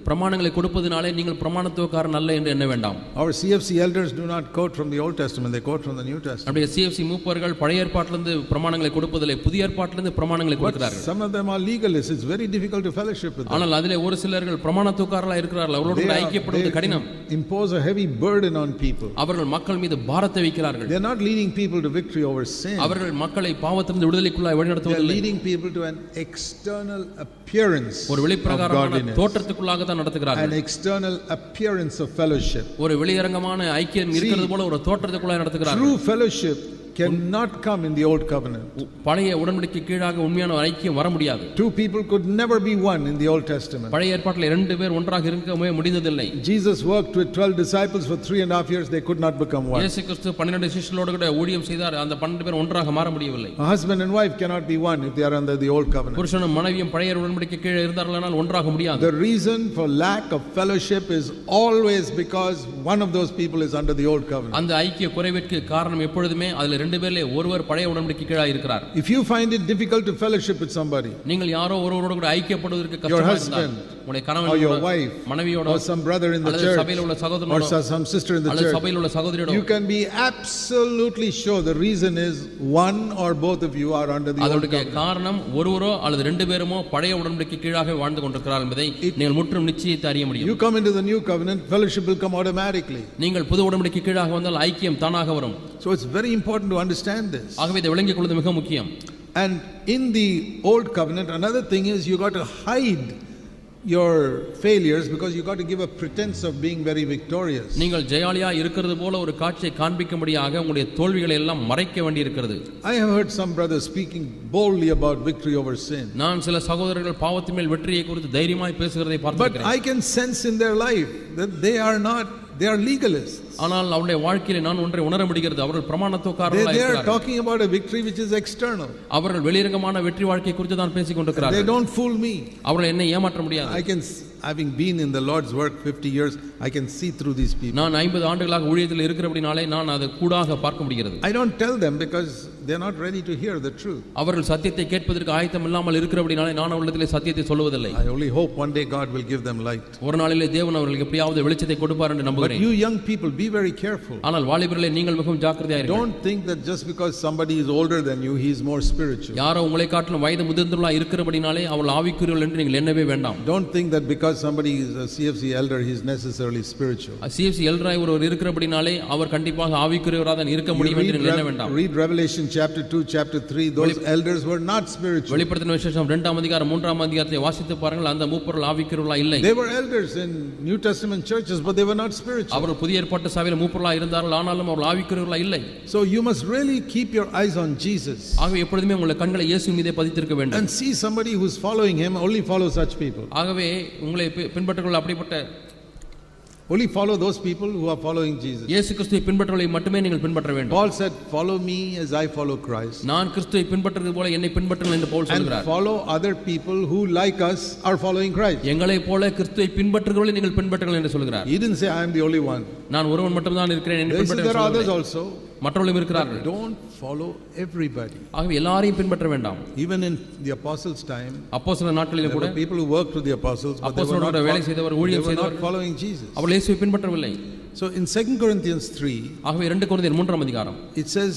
பிரமாணங்களை கொடுப்பதினாலே நீங்கள் பிரமாணத்துவக்காரன் அல்ல என்று எண்ண வேண்டாம். Our CFC elders do not quote from the Old Testament, they quote from the New Testament. நம்முடைய CFC மூப்பர்கள் பழைய ஏற்பாட்டிலிருந்து பிரமாணங்களை கொடுப்பதில்லை, புதிய ஏற்பாட்டிலிருந்து பிரமாணங்களை கொடுக்கிறார்கள். Some of them are legalists. It's very difficult to fellowship with them. ஆனால் அதிலே ஒரு சிலர்கள் பிரமாணத்துவக்காரர்களாக இருக்கிறார்கள், அவர்களோடு ஐக்கியப்படுவது கடினம். Impose a heavy burden on people. அவர்கள் மக்கள் மீது பாரத்தை வைக்கிறார்கள். They are not leading people to victory over sin. அவர்கள் மக்களை பாவத்திலிருந்து விடுதலைக்குள்ளாய் They are வழிநடத்துவதில்லை. leading people to an external appearance ஒரு of வெளிப்பிரகாரமான godliness. தோற்றத்துக்குள்ளாக தான் நடத்துகிறார்கள். An external appearance of fellowship. ஒரு வெளியரங்கமான ஐக்கியம் இருக்கிறது போல ஒரு தோற்றத்துக்குள்ளாய் நடத்துகிறார்கள். True fellowship cannot come in the old covenant. பழைய உடன்படிக்கை கீழாக உண்மையான ஒரு ஐக்கியம் வர முடியாது. Two people could never be one in the Old Testament. பழைய ஏற்பாட்டில் இரண்டு பேர் ஒன்றாக இருக்கவே முடிந்ததில்லை. Jesus worked with 12 disciples for 3.5 years. They could not become one. இயேசு கிறிஸ்து 12 சீஷர்களோடு கூட ஊழியம் செய்தார், அந்த 12 பேர் ஒன்றாக மாற முடியவில்லை. A husband and wife cannot be one if they are under the old covenant. புருஷனும் மனைவியும் பழைய உடன்படிக்கை கீழே இருந்தார்களானால் ஒன்றாக முடியாது. The reason for lack of fellowship is always because one of those people is under the old covenant. அந்த ஐக்கிய குறைவிற்கு காரணம் எப்பொழுதுமே அதில் ரெண்டு பேர்ல ஒருவர் பழைய உடன்படிக்கை கீழாக இருக்கிறார். If you find it difficult to fellowship with somebody, நீங்கள் யாரோ ஒருவரோடு கூட ஐக்கியப்படுவதற்கு your கஷ்டமாக husband இருந்தால் உங்களுடைய or கணவனோடு your wife மனைவியோடு or some brother in the அல்லது church சபையில் உள்ள or சகோதரனோடு some sister in the அல்லது church, சபையில் உள்ள சகோதரியோடு you can be absolutely sure the reason is one or both of you are under the old அதற்கு covenant. காரணம் ஒருவரோ அல்லது ரெண்டு பேருமோ பழைய உடன்படிக்கை கீழாக வாழ்ந்து கொண்டிருக்கிறார் என்பதை நீங்கள் முற்றும் நிச்சயித்து அறிய முடியும். You come into the new covenant, fellowship will come automatically. நீங்கள் புது உடன்படிக்கை கீழாக வந்தால் ஐக்கியம் தானாக வரும். So it's very important to understand this. ஆகவே இதை விளங்கிக் கொள்வது மிக முக்கியம். And in the old covenant, another thing is you got to hide your failures because you got to give a pretense of being very victorious. நீங்கள் ஜெயாலியா இருக்கிறது போல ஒரு காட்சியை காண்பிக்கும்படியாக உங்களுடைய தோல்விகளை எல்லாம் மறைக்க வேண்டியிருக்கிறது. I have heard some brothers speaking boldly about victory over sin. நான் சில சகோதரர்கள் பாவத்தின் மேல் வெற்றியை குறித்து தைரியமாய் பேசுகிறதை பார்த்திருக்கிறேன். But I can sense in their life that they are legalists. ஆனால் அவருடைய வாழ்க்கையிலே நான் ஒன்றை உணர முடிகிறது, அவர்கள் பிரமாணத்துக்காரர்களாக They இருக்கிறார்கள். are talking about a victory which is external. அவர்கள் வெளியரங்கமான வெற்றி வாழ்க்கை குறித்து தான் பேசிக் கொண்டிருக்கிறார்கள். They don't fool me. அவர்கள் என்னை ஏமாற்ற முடியாது. I can, having been in the Lord's work 50 years, I can see through these people. நான் 50 ஆண்டுகளாக ஊழியத்தில் இருக்கிறபடினாலே நான் அதை கூடாக பார்க்க முடிகிறது. I don't tell them because they are not ready to hear the truth. அவர்கள் சத்தியத்தை கேட்பதற்கு ஆயத்தம் இல்லாமல் இருக்கிறபடினாலே நான் அவர்களிடத்திலே சத்தியத்தை சொல்வதில்லை. I only hope one day God will give them light. ஒரு நாளிலே தேவன் அவர்களுக்கு எப்படியாவது வெளிச்சத்தை கொடுப்பார் என்று நம்புகிறேன். But you young people, be very careful. ஆனால் வாலிபர்களே நீங்கள் மிகவும் ஜாக்கிரதையாக இருங்கள். Don't think that just because somebody is older than you, he is more spiritual. யாரோ உங்களை காட்டிலும் வயது முதிர்ந்தவர்களாக இருக்கிறபடினாலே அவர்கள் ஆவிக்குரியவர்கள் என்று நீங்கள் எண்ணவே வேண்டாம். Don't think that because somebody is a CFC elder, he is necessarily spiritual. CFC எல்டராய் ஒருவர் இருக்கிறபடினாலே அவர் கண்டிப்பாக ஆவிக்குரியவராக தான் இருக்க முடியும் என்று நீங்கள் எண்ண வேண்டாம். Read Revelation chapter 2, chapter 3. Those elders were not spiritual. வெளிப்படுத்தின விசேஷம் 2ஆம் அதிகாரம் 3ஆம் அதிகாரத்தை வாசித்து பாருங்கள். அந்த மூப்பர்கள் ஆவிக்குரியவர்களாக இல்லை. They were elders in New Testament churches, but they were not spiritual. அவர்கள் புதிய ஏற்பாட்டு சபையில் மூப்பர்களாக இருந்தார்கள், ஆனாலும் அவர்கள் ஆவிக்குரியவர்களாக இல்லை. So you must really keep your eyes on Jesus. ஆகவே எப்பொழுதுமே உங்கள் கண்களை இயேசுவின் மீதே பதித்திருக்க வேண்டும். And see somebody who is following him, only follow such people. ஆகவே உங்களை பின்பற்றவர்கள் அப்படிப்பட்ட only follow those people who are following Jesus. இயேசு கிறிஸ்துவை பின்பற்றவர்களை மட்டுமே நீங்கள் பின்பற்ற வேண்டும். Paul said, follow me as I follow Christ. நான் கிறிஸ்துவை பின்பற்றுவது போல என்னை பின்பற்றுங்கள் என்று பவுல் சொல்கிறார். And follow other people who like us are following Christ. எங்களைப் போல கிறிஸ்துவை பின்பற்றுகிறவர்களை நீங்கள் பின்பற்றுங்கள் என்று சொல்கிறார். He didn't say I am the only one. நான் ஒருவன் மட்டும் தான் இருக்கிறேன் என்று பின்பற்றுங்கள். There are others also. மற்றவர்களும் இருக்கிறார்கள். Don't follow everybody. ஆகவே எல்லாரையும் பின்பற்ற வேண்டாம். Even in the apostles' time, அப்போஸ்தலர் நாட்களிலே கூட people who worked with the apostles, but they were not following Jesus. அவர்கள் இயேசுவை பின்பற்றவில்லை. So in 2 Corinthians 3, ஆகவே 2 கொரிந்தியர் 3ஆம் அதிகாரம், it says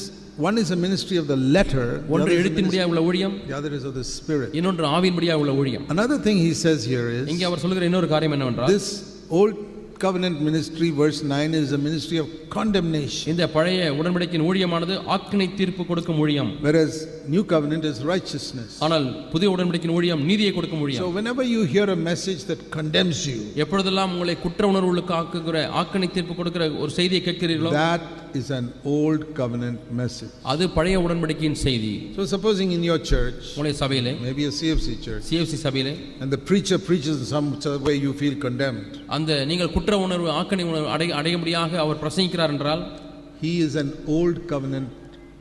one is a ministry of the letter, ஒன்று எழுத்தின்படியாக உள்ள ஊழியம், the other is of the spirit. இன்னொன்று ஆவியின்படியாக உள்ள ஊழியம். Another thing he says here is, இங்கே அவர் சொல்கிற இன்னொரு காரியம் என்னவென்றால், this old covenant ministry, verse 9, is a ministry of condemnation. இந்த பழைய உடன்படிக்கையின் ஊழியமானது ஆக்கினை தீர்ப்பு கொடுக்கும் ஊழியம். Whereas new covenant is righteousness. ஆனால் புதிய உடன்படிக்கையின் ஊழியம் நீதியை கொடுக்கும் ஊழியம். So whenever you hear a message that condemns you, எப்பொழுதெல்லாம் உங்களை குற்ற உணர்வுகளுக்கு ஆக்குகிற ஆக்கினை தீர்ப்பு கொடுக்கிற ஒரு செய்தியை கேட்கிறீர்களோ, that is an old covenant message. அது பழைய உடன்படிக்கையின் செய்தி. So supposing in your church, உங்களுடைய சபையிலே, maybe a CFC church, CFC சபையிலே, and the preacher preaches in some way you feel condemned, அந்த நீங்கள் குற்ற உணர்வு ஆக்கினை உணர்வு அடையும்படியாக அவர் பிரசங்கிக்கிறார் என்றால், he is an old covenant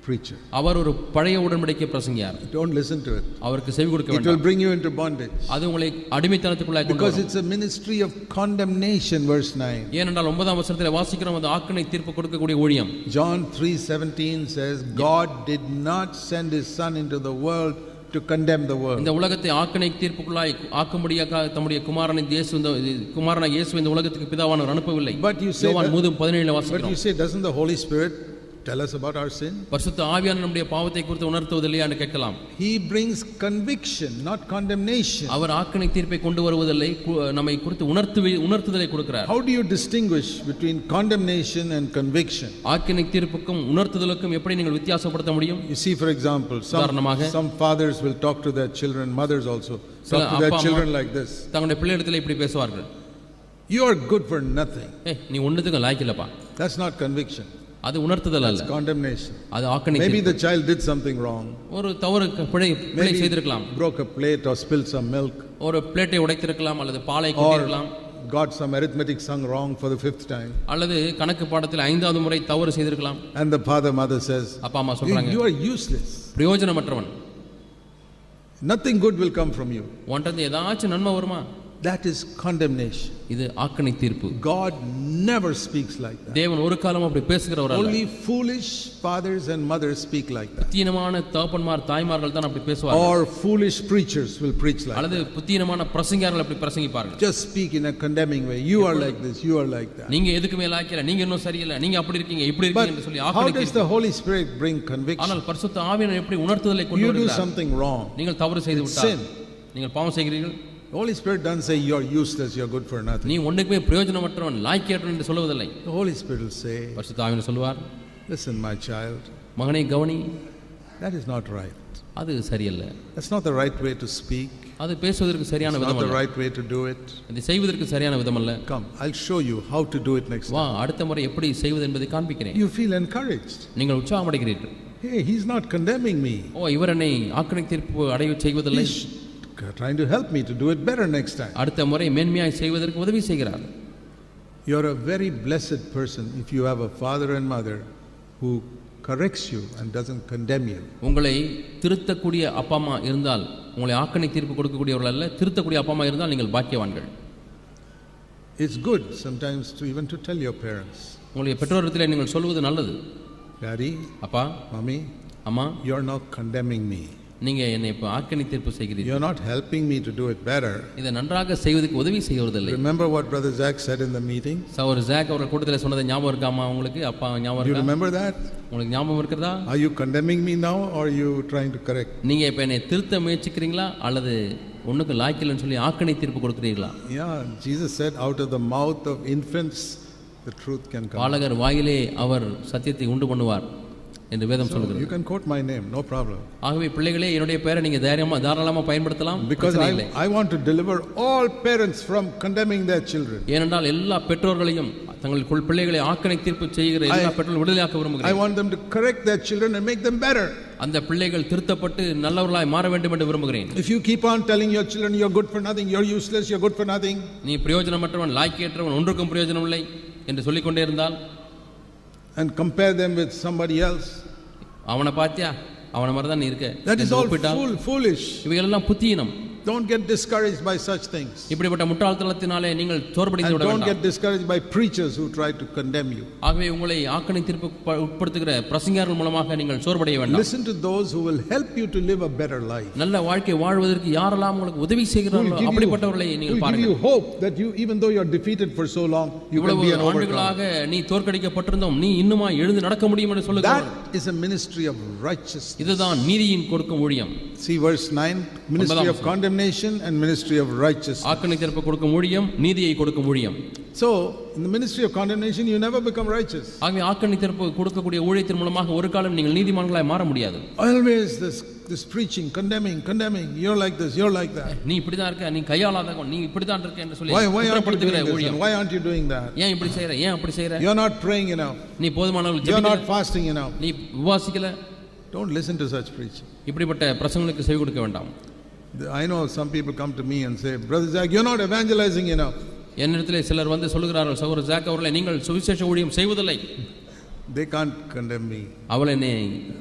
preacher. அவர் ஒரு பழைய உடன்படிக்கை பிரசங்கியார். Don't listen to it. அவருக்கு செவி கொடுக்க வேண்டாம். It will bring you into bondage. அது உங்களை அடிமைத்தனத்துக்குள்ளாக கொண்டு வரும். Because it's a ministry of condemnation, verse 9. ஏனென்றால் 9ஆம் வசனத்திலே வாசிக்கிறோம், அது ஆக்கினை தீர்ப்பு கொடுக்கக்கூடிய ஊழியம். John 3:17 says, God did not send his son into the world to condemn the world. இந்த உலகத்தை ஆக்கினை தீர்ப்புக்குள்ளாய் ஆக்கும்படியாக தம்முடைய குமாரனாகிய இயேசு இந்த உலகத்துக்கு பிதாவானவர் அனுப்பவில்லை. யோவான் 3:17 வாசிக்கிறோம். But you say, doesn't the Holy Spirit tell us about our sin? பரிசுத்த ஆவியானவர் நம்முடைய பாவத்தை குறித்து உணர்த்துவதில்லையா என்று கேட்கலாம். He brings conviction, not condemnation. அவர் ஆக்கினை தீர்ப்பை கொண்டு வருவதில்லை, நம்மை குறித்து உணர்த்துதலை கொடுக்கிறார். How do you distinguish between condemnation and conviction? ஆக்கினை தீர்ப்புக்கும் உணர்த்துதலுக்கும் எப்படி நீங்கள் வித்தியாசப்படுத்த முடியும்? You see, for example, some fathers will talk to their children, mothers also talk to their children like this. தங்களுடைய பிள்ளைகளிடத்தில் இப்படி பேசுவார்கள், you are good for nothing. நீ ஒண்ணுத்துக்கு லாய்க்கில்லப்பா. That's not conviction. அது உணர்த்துதல் அல்ல, condemnation. அது ஆக்கினை. Maybe the child did something wrong, ஒரு தவறு பிழை செய்திருக்கலாம், broke a plate or spilled some milk, ஒரு பிளேட்டை உடைத்திருக்கலாம் அல்லது பாலை கொட்டிருக்கலாம், got some arithmetic sung wrong for the 5th time, அல்லது கணக்கு பாடத்தில் 5வது முறை தவறு செய்திருக்கலாம். and the mother says, அப்பா அம்மா சொல்றாங்க, you are useless, பிரயோஜனமற்றவன், nothing good will come from you. உன்கிட்ட ஏதாச்சும் நன்மை வருமா? That is condemnation. இது ஆக்கினை தீர்ப்பு. God never speaks like that. தேவன் ஒரு காலம் அப்படி பேசுகிறவர் அல்ல. Only foolish fathers and mothers speak like that. புத்தியமான தகப்பன்மார் தாய்மார்கள் தான் அப்படி பேசுவார்கள். Or foolish preachers will preach like that. அல்லது புத்தியமான பிரசங்கியார்கள் அப்படி பிரசங்கிப்பார்கள். Just speak in a condemning way. You are like this, you are like that. நீங்க எதுக்குமே லாய்க்கல, நீங்க இன்னும் சரியில்லை, நீங்க அப்படி இருக்கீங்க, இப்படி இருக்கீங்க என்று சொல்லி ஆக்கினை. How does the Holy Spirit bring conviction? ஆனால் பரிசுத்த ஆவியானவர் எப்படி உணர்த்துதலை கொண்டு வருகிறார்? You do something wrong. நீங்கள் தவறு செய்து விட்டால், நீங்கள் பாவம் செய்கிறீர்கள், the Holy Spirit doesn't say you are useless, you are good for nothing. நீ ஒண்ணுக்குமே பிரயோஜனமற்றவன், லாய்க்கேற்றவன் என்று சொல்வதில்லை. The Holy Spirit will say, பரிசுத்த ஆவியானவர் சொல்வார், listen my child, மகனே கவனி, that is not right. அது சரியல்ல. That's not the right way to speak. அது பேசுவதற்கு சரியான It's விதம் not the அல்ல. right way to do it. இதை செய்வதற்கு சரியான விதம் அல்ல. Come, I'll show you how to do it next வா, time. அடுத்த முறை எப்படி செய்வது என்பதை காண்பிக்கிறேன். You feel encouraged. நீங்கள் உற்சாகமடைகிறீர்கள். Hey, he's not condemning me. ஓ, இவர் என்னை ஆக்கினை தீர்ப்பு அடைய செய்வதில்லை. He's trying to help me to do it better next time. அடுத்த முறை மேன்மையாய் செய்வதற்கு உதவி செய்கிறார். You're a very blessed person if you have a father and mother who corrects you and doesn't condemn you. உங்களை திருத்தக்கூடிய அப்பா அம்மா இருந்தால், உங்களை ஆக்கினை தீர்ப்பு கொடுக்கக்கூடியவர்கள் அல்ல, திருத்தக்கூடிய அப்பா அம்மா இருந்தால் நீங்கள் பாக்கியவான்கள். It's good sometimes to even to tell your parents. உங்களுடைய பெற்றோரிடத்தில் நீங்கள் சொல்வது நல்லது. Daddy, அப்பா, Mommy, அம்மா, you're not condemning me. நீங்க என்னை இப்போ ஆக்கினை தீர்ப்பு செய்கிறீர்கள். You're not helping me to do it better. இதை நன்றாக செய்வதற்கு உதவி செய்வதில்லை. Remember what Brother Zach said in the meeting? சகோதரர் ஜாக் அவர்கள் கூட்டத்தில் சொன்னதை ஞாபகம் இருக்காமா உங்களுக்கு? அப்பா ஞாபகம் Do you இருக்கா? remember that? உங்களுக்கு ஞாபகம் இருக்கிறதா? Are you condemning me now or are you trying to correct? நீங்க இப்போ என்னை திருத்த முயற்சிக்கிறீங்களா அல்லது ஒண்ணுக்கு லாய்க்கலன்னு சொல்லி ஆக்கினை தீர்ப்பு கொடுக்கிறீர்களா? Yeah, Jesus said out of the mouth of infants the truth can come. பாலகர் வாயிலே அவர் சத்தியத்தை உண்டு பண்ணுவார் என்று வேதம் So சொல்கிறது. you can quote my name, no problem. ஆகவே பிள்ளைகளே, என்னுடைய பெயரை நீங்க தாராளமா பயன்படுத்தலாம். Because I want to deliver all parents from condemning their children. ஏனென்றால் எல்லா பெற்றோர்களையும் தங்கள் பிள்ளைகளை ஆக்கினை தீர்ப்பு செய்கிற எல்லா பெற்றோர்கள் விடுதலையாக்க I விரும்புகிறேன். want them to correct their children and make them better. அந்த பிள்ளைகள் திருத்தப்பட்டு நல்லவர்களாய் மாற வேண்டும் என்று விரும்புகிறேன். If you keep on telling your children you're good for nothing, you're useless, you're good for nothing, நீ பிரயோஜனமற்றவன், லாய்க்கேற்றவன், ஒன்றுக்கும் பிரயோஜனம் இல்லை என்று சொல்லிக்கொண்டே இருந்தால், and compare them with somebody else, அவனை பார்த்தியா, அவனை மாதிரி தான் நீ இருக்க, that is என்று all ஒப்பிட்டால், foolish. இவைகளெல்லாம் புத்தியினம். Don't get discouraged by such things. இப்படிப்பட்ட முட்டாள்தனத்தினாலே நீங்கள் சோர்வடைந்து And விட don't வேண்டாம். get discouraged by preachers who try to condemn you. ஆகவே உங்களை ஆக்கினை தீர்ப்பு உட்படுத்துகிற பிரசங்கியார்கள் மூலமாக நீங்கள் சோர்வடைய வேண்டாம். Listen to those who will help you to live a better life. நல்ல வாழ்க்கை வாழ்வதற்கு யாரெல்லாம் உங்களுக்கு உதவி செய்கிறார்களோ அப்படிப்பட்டவர்களை நீங்கள் give பாருங்கள். you hope that you, even though you are defeated for so long, you can be an overcomer. ஆண்டுகளாக நீ தோற்கடிக்கப்பட்டிருந்தோம், நீ இன்னுமா எழுந்து நடக்க முடியும் என்று சொல்லுகிறார். That is a ministry of righteousness. இதுதான் நீதியின் கொடுக்கும் ஊழியம். See verse 9, ministry of condemnation and ministry of righteousness. ஆக்கினை தீர்ப்பு கொடுக்கும் ஊழியம், நீதியை கொடுக்கும் ஊழியம். So in the ministry of condemnation you never become righteous. ஆகவே ஆக்கினை தீர்ப்பு கொடுக்கக்கூடிய ஊழியத்தின் மூலமாக ஒரு காலம் நீங்கள் நீதிமான்களாய் மாற முடியாது. Always this preaching, condemning, you're like this, you're like that. நீ இப்படி தான் இருக்க, நீ கையாளாதவன், நீ இப்படி தான் இருக்க என்று சொல்லி Why aren't you குற்றப்படுத்துகிற doing this? ஊழியம். And why aren't you doing that? ஏன் இப்படி செய்யற, ஏன் அப்படி செய்யற, You're not praying enough. நீ போதுமானவர்கள் You're ஜெபிக்கல, not fasting enough. நீ உபவாசிக்கல. Don't listen to such preaching. இப்படிப்பட்ட பிரசங்களுக்கு செவி கொடுக்க வேண்டாம். I know some people come to me and say, Brother Zach, you're not evangelizing enough. என்னிடத்திலே சிலர் வந்து சொல்லுகிறார்கள், சகோதரர் ஜாக் அவர்களே, நீங்கள் சுவிசேஷ ஊழியம் செய்வதில்லை. They can't condemn me. அவளை என்னை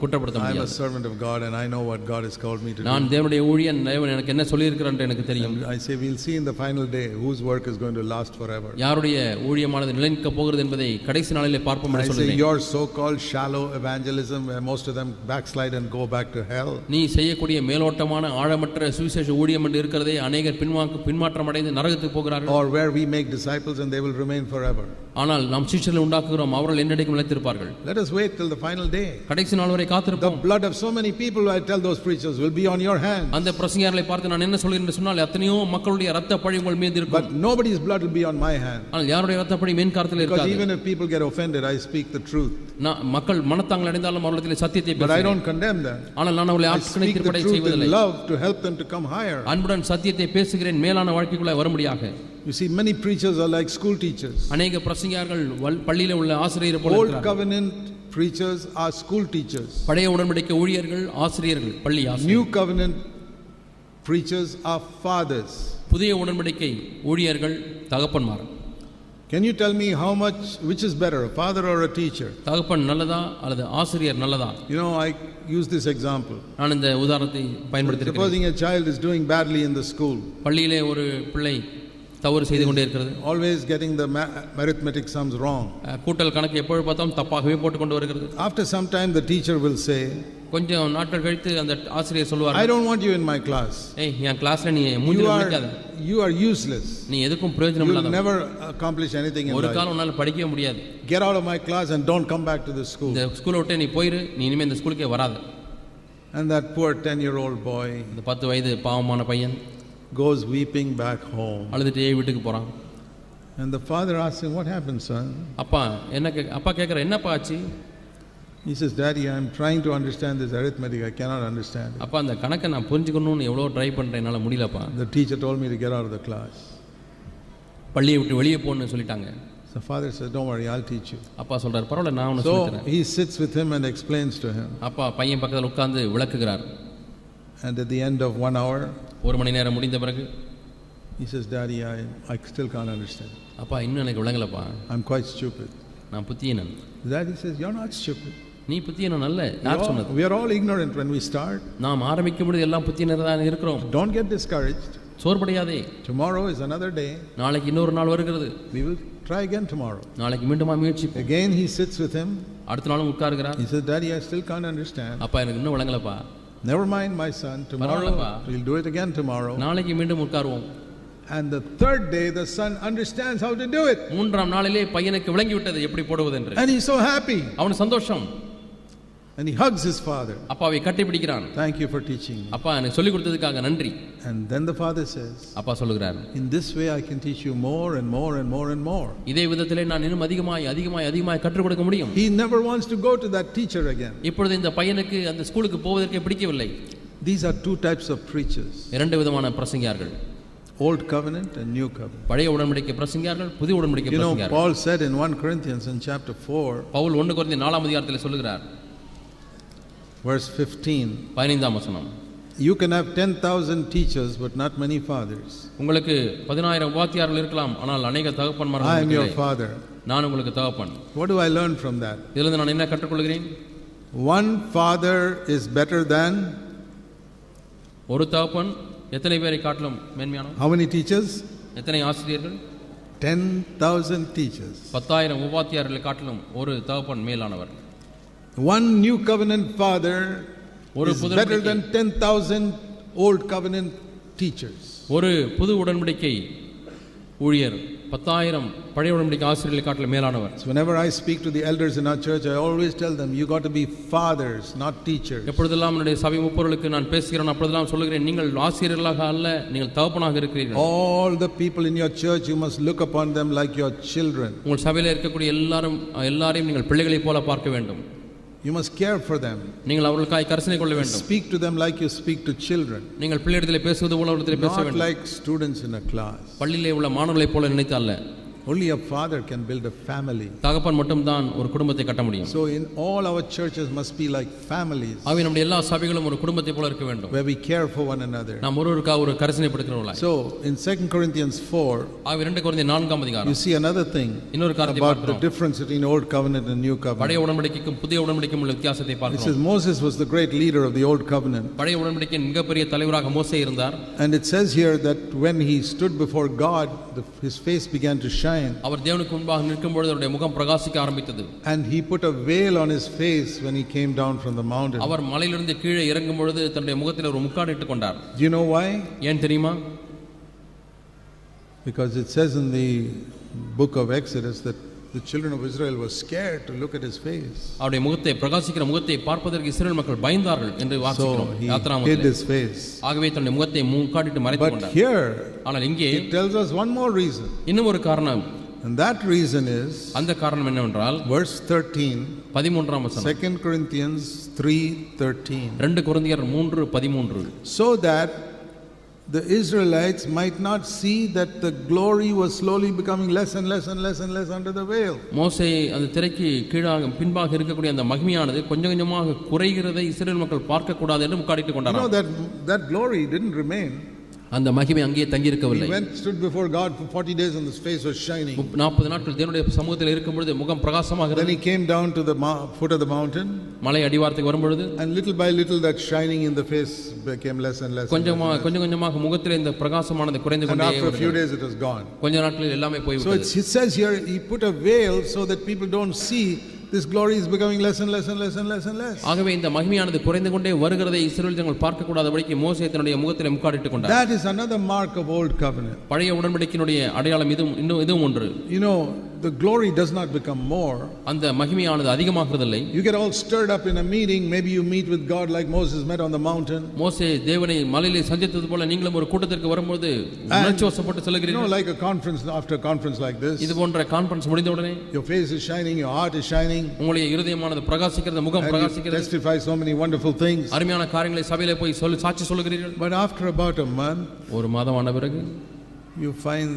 குற்றப்படுத்த I'm a முடியாது. servant of God and I know what God has called me to do. நான் தேவனுடைய ஊழியன், தேவன் எனக்கு என்ன சொல்லியிருக்கிறார் என்று எனக்கு தெரியும். And I say we'll see in the final day whose work is going to last forever. யாருடைய ஊழியமானது நிலைநிற்க போகிறது என்பதை கடைசி நாளிலே பார்ப்போம் I என்று say சொல்லுகிறேன். your so-called shallow evangelism where most of them backslide and go back to hell. நீ செய்யக்கூடிய மேலோட்டமான ஆழமற்ற சுவிசேஷ ஊழியம் என்று இருக்கிறதே அநேகர் பின்மாற்றம் அடைந்து நரகத்துக்கு போகிறார்கள். Or where we make disciples and they will remain forever. ஆனால் நாம் சீஷர்களை உண்டாக்குகிறோம், அவர்கள் என்னைக்கும் நிலைத்திருப்பார்கள். Let us wait till the final day. கடைசி நாள் வரை The காத்திருப்போம். blood of so many people, I tell those preachers, will be on your hands. அந்த பிரசங்கியார்களை பார்த்து நான் என்ன சொல்கிறேன் என்று சொன்னால், எத்தனையோ மக்களுடைய இரத்த பழி உங்கள் மீது இருக்கும். But nobody's blood will be on my hand. ஆனால் யாருடைய இரத்த பழி என் கரத்தில் Because இருக்காது. even if people get offended, I speak the truth. மக்கள் மனத்தாங்கள் அடைந்தாலும் அவர்களிடத்திலே சத்தியத்தை But I பேசுகிறேன். don't condemn them. ஆனால் நான் அவர்களை I ஆக்கினை speak the தீர்ப்படை truth செய்வதில்லை. in love to help them to come higher. அன்புடன் சத்தியத்தை பேசுகிறேன், மேலான வாழ்க்கைக்குள்ளே வரும்படியாக. You see, many preachers are like school teachers. அநேக பிரசங்கியார்கள் பள்ளியிலே உள்ள ஆசிரியர் போல Old இருக்கிறார்கள். covenant preachers are school teachers. பழைய உடன்படிக்கை ஊழியர்கள் ஆசிரியர்கள், பள்ளி New ஆசிரியர்கள். covenant preachers are fathers. புதிய உடன்படிக்கை ஊழியர்கள் தகப்பன்மார். Can you tell me which is better, a father or a teacher? தகப்பன் நல்லதா அல்லது ஆசிரியர் நல்லதா? You know, I use this example. நான் இந்த உதாரணத்தை பயன்படுத்தியிருக்கிறேன். Supposing a child is doing badly in the school, பள்ளியிலே ஒரு பிள்ளை தவறு செய்து கொண்டே இருக்கிறது, always getting the arithmetic sums wrong. கூட்டல் கணக்கு எப்பொழுது பார்த்தாலும் தப்பாகவே போட்டு கொண்டு வருகிறது. After some time the teacher will say, கொஞ்சம் நாட்கள் கழித்து அந்த ஆசிரியர் சொல்வார், I don't want you in my class. ஏய், என் கிளாஸ்ல நீ மூஞ்சில முழிக்காத, You are useless. நீ எதுக்கும் பிரயோஜனம் You will இல்லாதவன், never accomplish anything in ஒரு life. காலம் உன்னால படிக்கவே முடியாது, Get out of my class and don't come back to the school. இந்த ஸ்கூலை விட்டு நீ போயிரு, நீ இனிமே இந்த ஸ்கூலுக்கே வராத. And that poor 10-year-old boy இந்த 10 வயது பாவமான பையன் goes weeping back home. அழுதுட்டே வீட்டுக்கு போறான். And the father asks him, what happened, son? அப்பா கேக்குற, என்னப்பா ஆச்சு? He says, Daddy, I'm trying to understand this arithmetic. I cannot understand it. அப்பா அந்த கணக்கை நான் புரிஞ்சுக்கணும்னு எவ்வளோ ட்ரை பண்ணுறேன், என்னால் முடியலப்பா. The teacher told me to get out of the class. பள்ளியை விட்டு வெளியே போன்னு சொல்லிட்டாங்க. So father said, don't worry, I'll teach you. அப்பா சொல்றாரு, பரவாயில்ல நான் உனக்கு சொல்லித் தரேன். So he sits with him and explains to him. அப்பா பையன் பக்கத்தில் உட்கார்ந்து விளக்குகிறார். And at the end of 1 hour, ஒரு மணி நேரம் முடிந்த பிறகு he says, Daddy, I still can't understand. அப்பா இன்னும் எனக்கு விளங்கலப்பா, I'm quite stupid. நான் புத்தியனன். Daddy says, you're not stupid. நீ புத்தியனன் அல்ல. யார் சொன்னது? We are all ignorant when we start. நாம் ஆரம்பிக்கும் பொழுது எல்லாம் புத்தியனராக தான் இருக்கிறோம். Don't get discouraged. சோர்வடையாதே. Tomorrow is another day. நாளைக்கு இன்னொரு நாள் வருகிறது. We will try again tomorrow. நாளைக்கு மீண்டும் முயற்சிப்போம். Again he sits with him. அடுத்த நாளும் உட்காருகிறார். He says, Daddy, I still can't understand. அப்பா எனக்கு இன்னும் விளங்கலப்பா. Never mind, my son. Tomorrow we'll do it again tomorrow. நாளைக்கு மீண்டும் உட்காருவோம். And the third day the son understands how to do it. மூன்றாம் நாளிலே பையனுக்கு விளங்கி விட்டது எப்படி போடுவது என்று. And he's so happy. அவனுக்கு சந்தோஷம். And he hugs his father. அப்பாவை கட்டி பிடிக்கிறான். Thank you for teaching me. அப்பா எனக்கு சொல்லி கொடுத்ததுக்காக நன்றி. And then the father says, அப்பா சொல்கிறார், in this way I can teach you more and more and more and more. இதே விதத்திலே நான் இன்னும் அதிகமாய் கற்றுக் கொடுக்க முடியும். He never wants to go to that teacher again. இப்பொழுது இந்த பையனுக்கு அந்த ஸ்கூலுக்கு போவதற்கு பிடிக்கவில்லை. These are two types of preachers. இரண்டு விதமான பிரசங்கியார்கள். Old covenant and new covenant. பழைய உடன்படிக்கை பிரசங்கியார்கள், புதிய உடன்படிக்கை பிரசங்கியார்கள். Paul said in 1 Corinthians in chapter 4, Pavul 1 கொரிந்தியர் 4ஆம் அதிகாரத்தில் சொல்கிறார், verse 15, 15ஆம் வசனம், you can have 10,000 teachers but not many fathers. உங்களுக்கு 10000 வாத்தியார்கள் இருக்கலாம், ஆனால் अनेक தகப்பன்மார்கள் I am இல்லை. your father. நான் உங்களுக்கு தகப்பன். What do I learn from that? இதிலிருந்து நான் என்ன கற்றுக்கொள்கிறேன்? One father is better than ஒரு தகப்பன் எத்தனை பேரை காட்டிலும் மேன்மையானவர்? how many teachers? எத்தனை ஆசிரியர்கள்? 10,000 teachers. 10000 உபாத்தியார்களை காட்டிலும் ஒரு தகப்பன் மேலானவர். One new covenant father is better than 10,000 old covenant teachers. ஒரு புது உடன்படிக்கை ஊழியர் 10000 பழைய உடன்படிக்கை ஆசிரியர்களை காட்டிலும் மேலானவர். So whenever I speak to the elders in our church, I always tell them, you got to be fathers, not teachers. எப்பொழுதெல்லாம் என்னுடைய சபை முப்பொருளுக்கு நான் பேசுகிறேன், அப்பொழுதெல்லாம் சொல்லுகிறேன், நீங்கள் ஆசிரியர்களாக அல்ல, நீங்கள் தகப்பனாக இருக்கிறீர்கள். All the people in your church, you must look upon them like your children. உங்கள் சபையில் இருக்கக்கூடிய எல்லாரையும் நீங்கள் பிள்ளைகளைப் போல பார்க்க வேண்டும். You must care for them. நீங்கள் அவர்களுக்காக கரிசனை கொள்ள வேண்டும். Speak to them like you speak to children. நீங்கள் பிள்ளைகளிடத்தில் பேசுவது போல அவர்களிடத்தில் பேச வேண்டும். Not like students in a class. பள்ளியிலே உள்ள மாணவர்களைப் போல நினைத்தல்ல. Only a father can build a family. தகப்பன் மட்டும் தான் ஒரு குடும்பத்தை கட்ட முடியும். So in all our churches must be like families. ஆகவே நம்முடைய எல்லா சபைகளும் ஒரு குடும்பத்தை போல இருக்க வேண்டும். Where we care for one another. நாம் ஒருவருக்காக ஒரு கரிசனைப்படுத்துகிறவர்களாய். So in 2 Corinthians 4, ஆகவே 2 கொரிந்தியர் 4ஆம் அதிகாரம், you see another thing இன்னொரு காரியத்தை about பார்க்கிறோம். the difference between old covenant and new covenant. பழைய உடன்படிக்கைக்கும் புதிய உடன்படிக்கைக்கும் உள்ள வித்தியாசத்தை It பார்க்கிறோம். says Moses was the great leader of the old covenant. பழைய உடன்படிக்கையின் மிகப்பெரிய தலைவராக மோசே இருந்தார். And it says here that when he stood before God, his face began to shine. அவர் தேவனுக்கு முன்பாக நிற்கும் பொழுது அவருடைய முகம் பிரகாசிக்க ஆரம்பித்தது. And he put a veil on his face when he came down from the mountain. அவர் மலையிலிருந்து கீழே இறங்கும் பொழுது தன்னுடைய முகத்தில் ஒரு முக்காடு இட்டுக் கொண்டார். Do you know why? ஏன் தெரியுமா? Because it says in the book of Exodus that the children of Israel were scared to look at his face. அவருடைய முகத்தை பிரகாசிக்கிற முகத்தை பார்ப்பதற்கு இஸ்ரவேல் மக்கள் பயந்தார்கள் என்று வாசிக்கிறோம். So he யாத்ராகமத்தில் hid his face. ஆகவே தன்னுடைய முகத்தை முக்காடிட்டு மறைத்துக் But கொண்டார். here ஆனால் இங்கே it tells us one more reason. இன்னும் ஒரு காரணம். And that reason is அந்த காரணம் என்னவென்றால் verse 13, 13ஆம் வசனம், 2 Corinthians 3:13. 2 கொரிந்தியர் 3:13. So that the Israelites might not see that the glory was slowly becoming less and less and less and less under the veil. மோசே அந்த திரைக்கு கீழாக பின்பாக இருக்கக்கூடிய அந்த மகிமையானது கொஞ்சம் கொஞ்சமாக குறைகிறதை இஸ்ரவேல் மக்கள் பார்க்க கூடாது என்று முக்காடிட்டு You கொண்டார். know that glory didn't remain. அந்த மகிமை அங்கே தங்கி இருக்கவில்லை. He went, stood before God for 40 days and his face was shining. 40 நாட்கள் தேவனுடைய சமூகத்தில் இருக்கும் பொழுது முகம் பிரகாசமாக Then இருந்தது. he came down to the foot of the mountain. மலை அடிவாரத்துக்கு வரும் பொழுது And little by little that shining in the face became less and less. கொஞ்சம் கொஞ்சமாக முகத்தில் இந்த பிரகாசமானது குறைந்து And கொண்டே after a few வந்தது. days it was gone. கொஞ்ச நாட்களில் எல்லாமே போய் So விட்டது. it says here he put a veil so that people don't see this glory is becoming less and less and less and less and less. ஆகவே இந்த மகிமையானது குறைந்து கொண்டே வருகிறதை இஸ்ரவேல் ஜனங்கள் பார்க்க கூடாதபடிக்கு மோசே தன்னுடைய முகத்திலே முக்காடிட்டு கொண்டார். That is another mark of old covenant. பழைய உடன்படிக்கையினுடைய அடையாளம் இதுவும் ஒன்று. You know, the glory does not become more. அந்த மகிமையானது அதிகமாகிறதில்லை. You get all stirred up in a meeting. Maybe you meet with God like Moses met on the mountain. மோசே தேவனை மலையிலே சந்தித்தது போல நீங்களும் ஒரு கூட்டத்திற்கு வரும்போது உணர்ச்சிவசப்பட்டு செல்கிறீர்கள். Like a conference, after a conference like this, இது போன்ற கான்ஃபரன்ஸ் முடிந்த உடனே your face is shining, your heart is shining, உங்களுடைய இருதயமானது பிரகாசிக்கிறது, முகம் பிரகாசிக்கிறது, testify so many wonderful things. அருமையான காரியங்களை சபையிலே போய் சாட்சி சொல்கிறீர்கள். But after about a month, ஒரு மாதம் ஆன பிறகு you find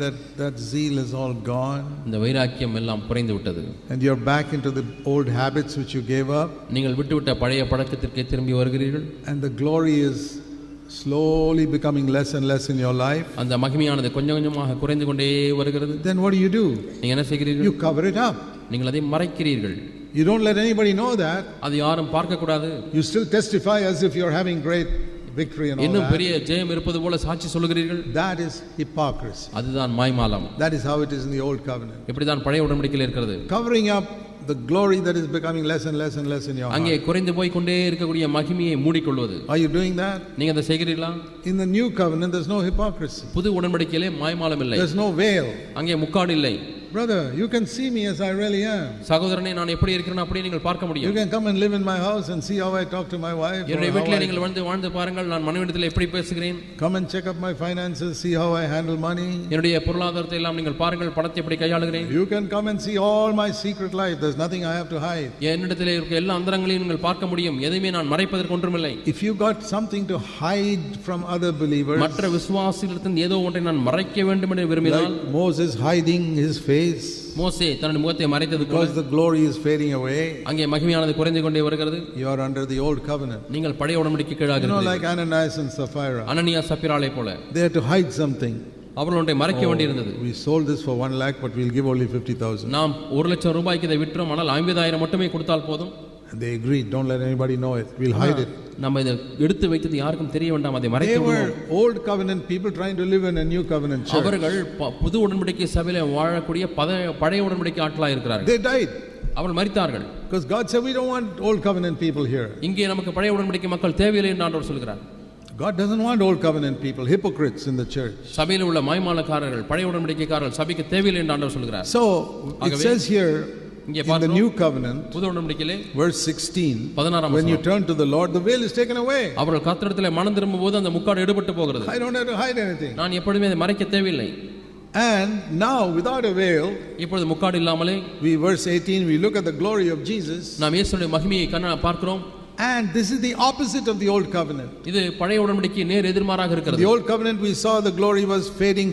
that zeal is all gone, இந்த வைராக்கியம் எல்லாம் குறைந்து விட்டது, and you're back into the old habits which you gave up, நீங்கள் விட்டுவிட்ட பழைய பழக்கத்திற்கே திரும்பி வருகிறீர்கள், and the glory is slowly becoming less and less in your life. அந்த மகிமையானது கொஞ்சம் கொஞ்சமாக குறைந்து கொண்டே வருகிறது. Then what do? நீங்க என்ன செய்கிறீர்கள்? You cover it up. நீங்கள் அதை மறைக்கிறீர்கள். You don't let anybody know that. அது யாரும் பார்க்க கூடாது. You still testify as if you're having great victory and all இன்னும் that. பெரிய ஜெயம் இருப்பது போல சாட்சி சொல்கிறீர்கள். That is hypocrisy. அதுதான் மாய்மாலம். That is how it is in the old covenant. இப்படி தான் பழைய உடன்படிக்கையில் இருக்கிறது. Covering up the glory that is becoming less and less and less in your heart. அங்கே குறைந்து போய் கொண்டே இருக்கக்கூடிய மகிமையை மூடிக்கொள்வது. Are you doing that? நீங்க அதை செய்கிறீர்களா? In the new covenant there's no hypocrisy. புது உடன்படிக்கையிலே மாய்மாலம் இல்லை. There's no veil. அங்கே முக்காடு இல்லை. Brother, you can see me as I really am. சகோதரனே, நான் எப்படி இருக்கிறேனோ அப்படியே நீங்கள் பார்க்க முடியும். You can come and live in my house and see how I talk to my wife. என்னுடைய வீட்டிலே நீங்கள் வாழ்ந்து பாருங்கள், நான் மனைவியிடத்தில் எப்படி பேசுகிறேன். Come and check up my finances, see how I handle money. என்னுடைய பொருளாதாரத்தை எல்லாம் நீங்கள் பாருங்கள், பணத்தை எப்படி கையாளுகிறேன். You can come and see all my secret life. There's nothing I have to hide. என்னிடத்திலே இருக்க எல்லா அந்தரங்களையும் நீங்கள் பார்க்க முடியும். எதையுமே நான் மறைப்பதற்கு ஒன்றுமில்லை. If you got something to hide from other believers, மற்ற விசுவாசிகளிடத்தில் ஏதோ ஒன்றை நான் மறைக்க வேண்டும் என்று விரும்பினால், like Moses hiding his face, மோசே தன்னுடைய முகத்தை மறைத்தது போல, because the glory is fading away, அங்கே மகிமையானது குறைந்து கொண்டே வருகிறது. you are under the old covenant. நீங்கள் பழைய உடன்படிக்கைக்கு கீழாக You know, இருக்கிறீர்கள். like Ananias and Sapphira, அனனியா சப்பிராளை போல they had to hide something. அவர்கள் ஒன்றை மறைக்க வேண்டியிருந்தது. We sold this for 1 lakh, but we'll give only 50,000. நாம் 1,00,000 ரூபாய்க்கு இதை விற்றோம், ஆனால் 50,000 மட்டுமே கொடுத்தால் போதும். And they agreed, don't let anybody know it, we'll hide it. நம்ம இதை எடுத்து வைத்தது யாருக்கும் தெரிய வேண்டாம், அதை மறைத்து They விடுவோம். were old covenant people trying to live in a new covenant church. அவர்கள் புது உடன்படிக்கை சபையில வாழக்கூடிய பழைய உடன்படிக்கை ஆட்களாக இருக்கிறார்கள். They died அவர்கள் மரித்தார்கள். because God said we don't want old covenant people here. இங்கே நமக்கு பழைய உடன்படிக்கை மக்கள் தேவையில்லை என்று ஆண்டவர் சொல்கிறார். God doesn't want old covenant people, hypocrites in the church. சபையில் உள்ள மாய்மாலக்காரர்கள், பழைய உடன்படிக்கைக்காரர்கள் சபைக்கு தேவையில்லை என்று ஆண்டவர் சொல்கிறார். So it says here in the new covenant, புது உடன்படிக்கையிலே verse 16, 16 when you turn to the Lord, the veil is taken away. அவர்கள் கர்த்தரிடத்திலே மனம் திரும்பும்போது அந்த முக்காடு எடுபட்டு போகிறது. I don't have to hide anything. நான் எப்பொழுதுமே அதை மறைக்க தேவையில்லை. And now without a veil, இப்பொழுது முக்காடு இல்லாமலே, verse 18, we look at the glory of Jesus. நாம் இயேசுவின் மகிமையை பார்க்கிறோம். And this is the opposite of the old covenant. இது பழைய உடன்படிக்கை நேர் எதிர்மாறாக இருக்கிறது. The old covenant we saw the glory was fading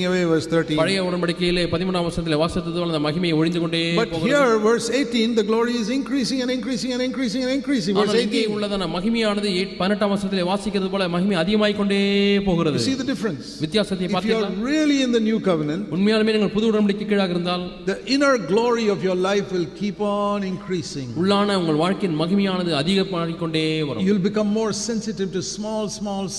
away, verse 13. பழைய உடன்படிக்கையிலே 13ஆம் வசனத்திலே வாசித்தது போல அந்த மகிமை ஒழிந்து கொண்டே போகிறது. But here verse 18 the glory is increasing and increasing and increasing and increasing. Verse 18 உள்ளதான மகிமையானது 18ஆம் வசனத்திலே வாசிக்கிறது போல மகிமை அதிகமாய் கொண்டே போகிறது. You see the difference? வித்தியாசத்தை பார்த்தீங்களா? If you are really in the new covenant, உண்மையாலுமே நீங்கள் புது உடன்படிக்கை கீழாக இருந்தால், the inner glory of your life will keep on increasing. உள்ளான உங்கள் வாழ்க்கையின் மகிமையானது அதிகமாகிக் கொண்டே வரும். You'll become more sensitive to small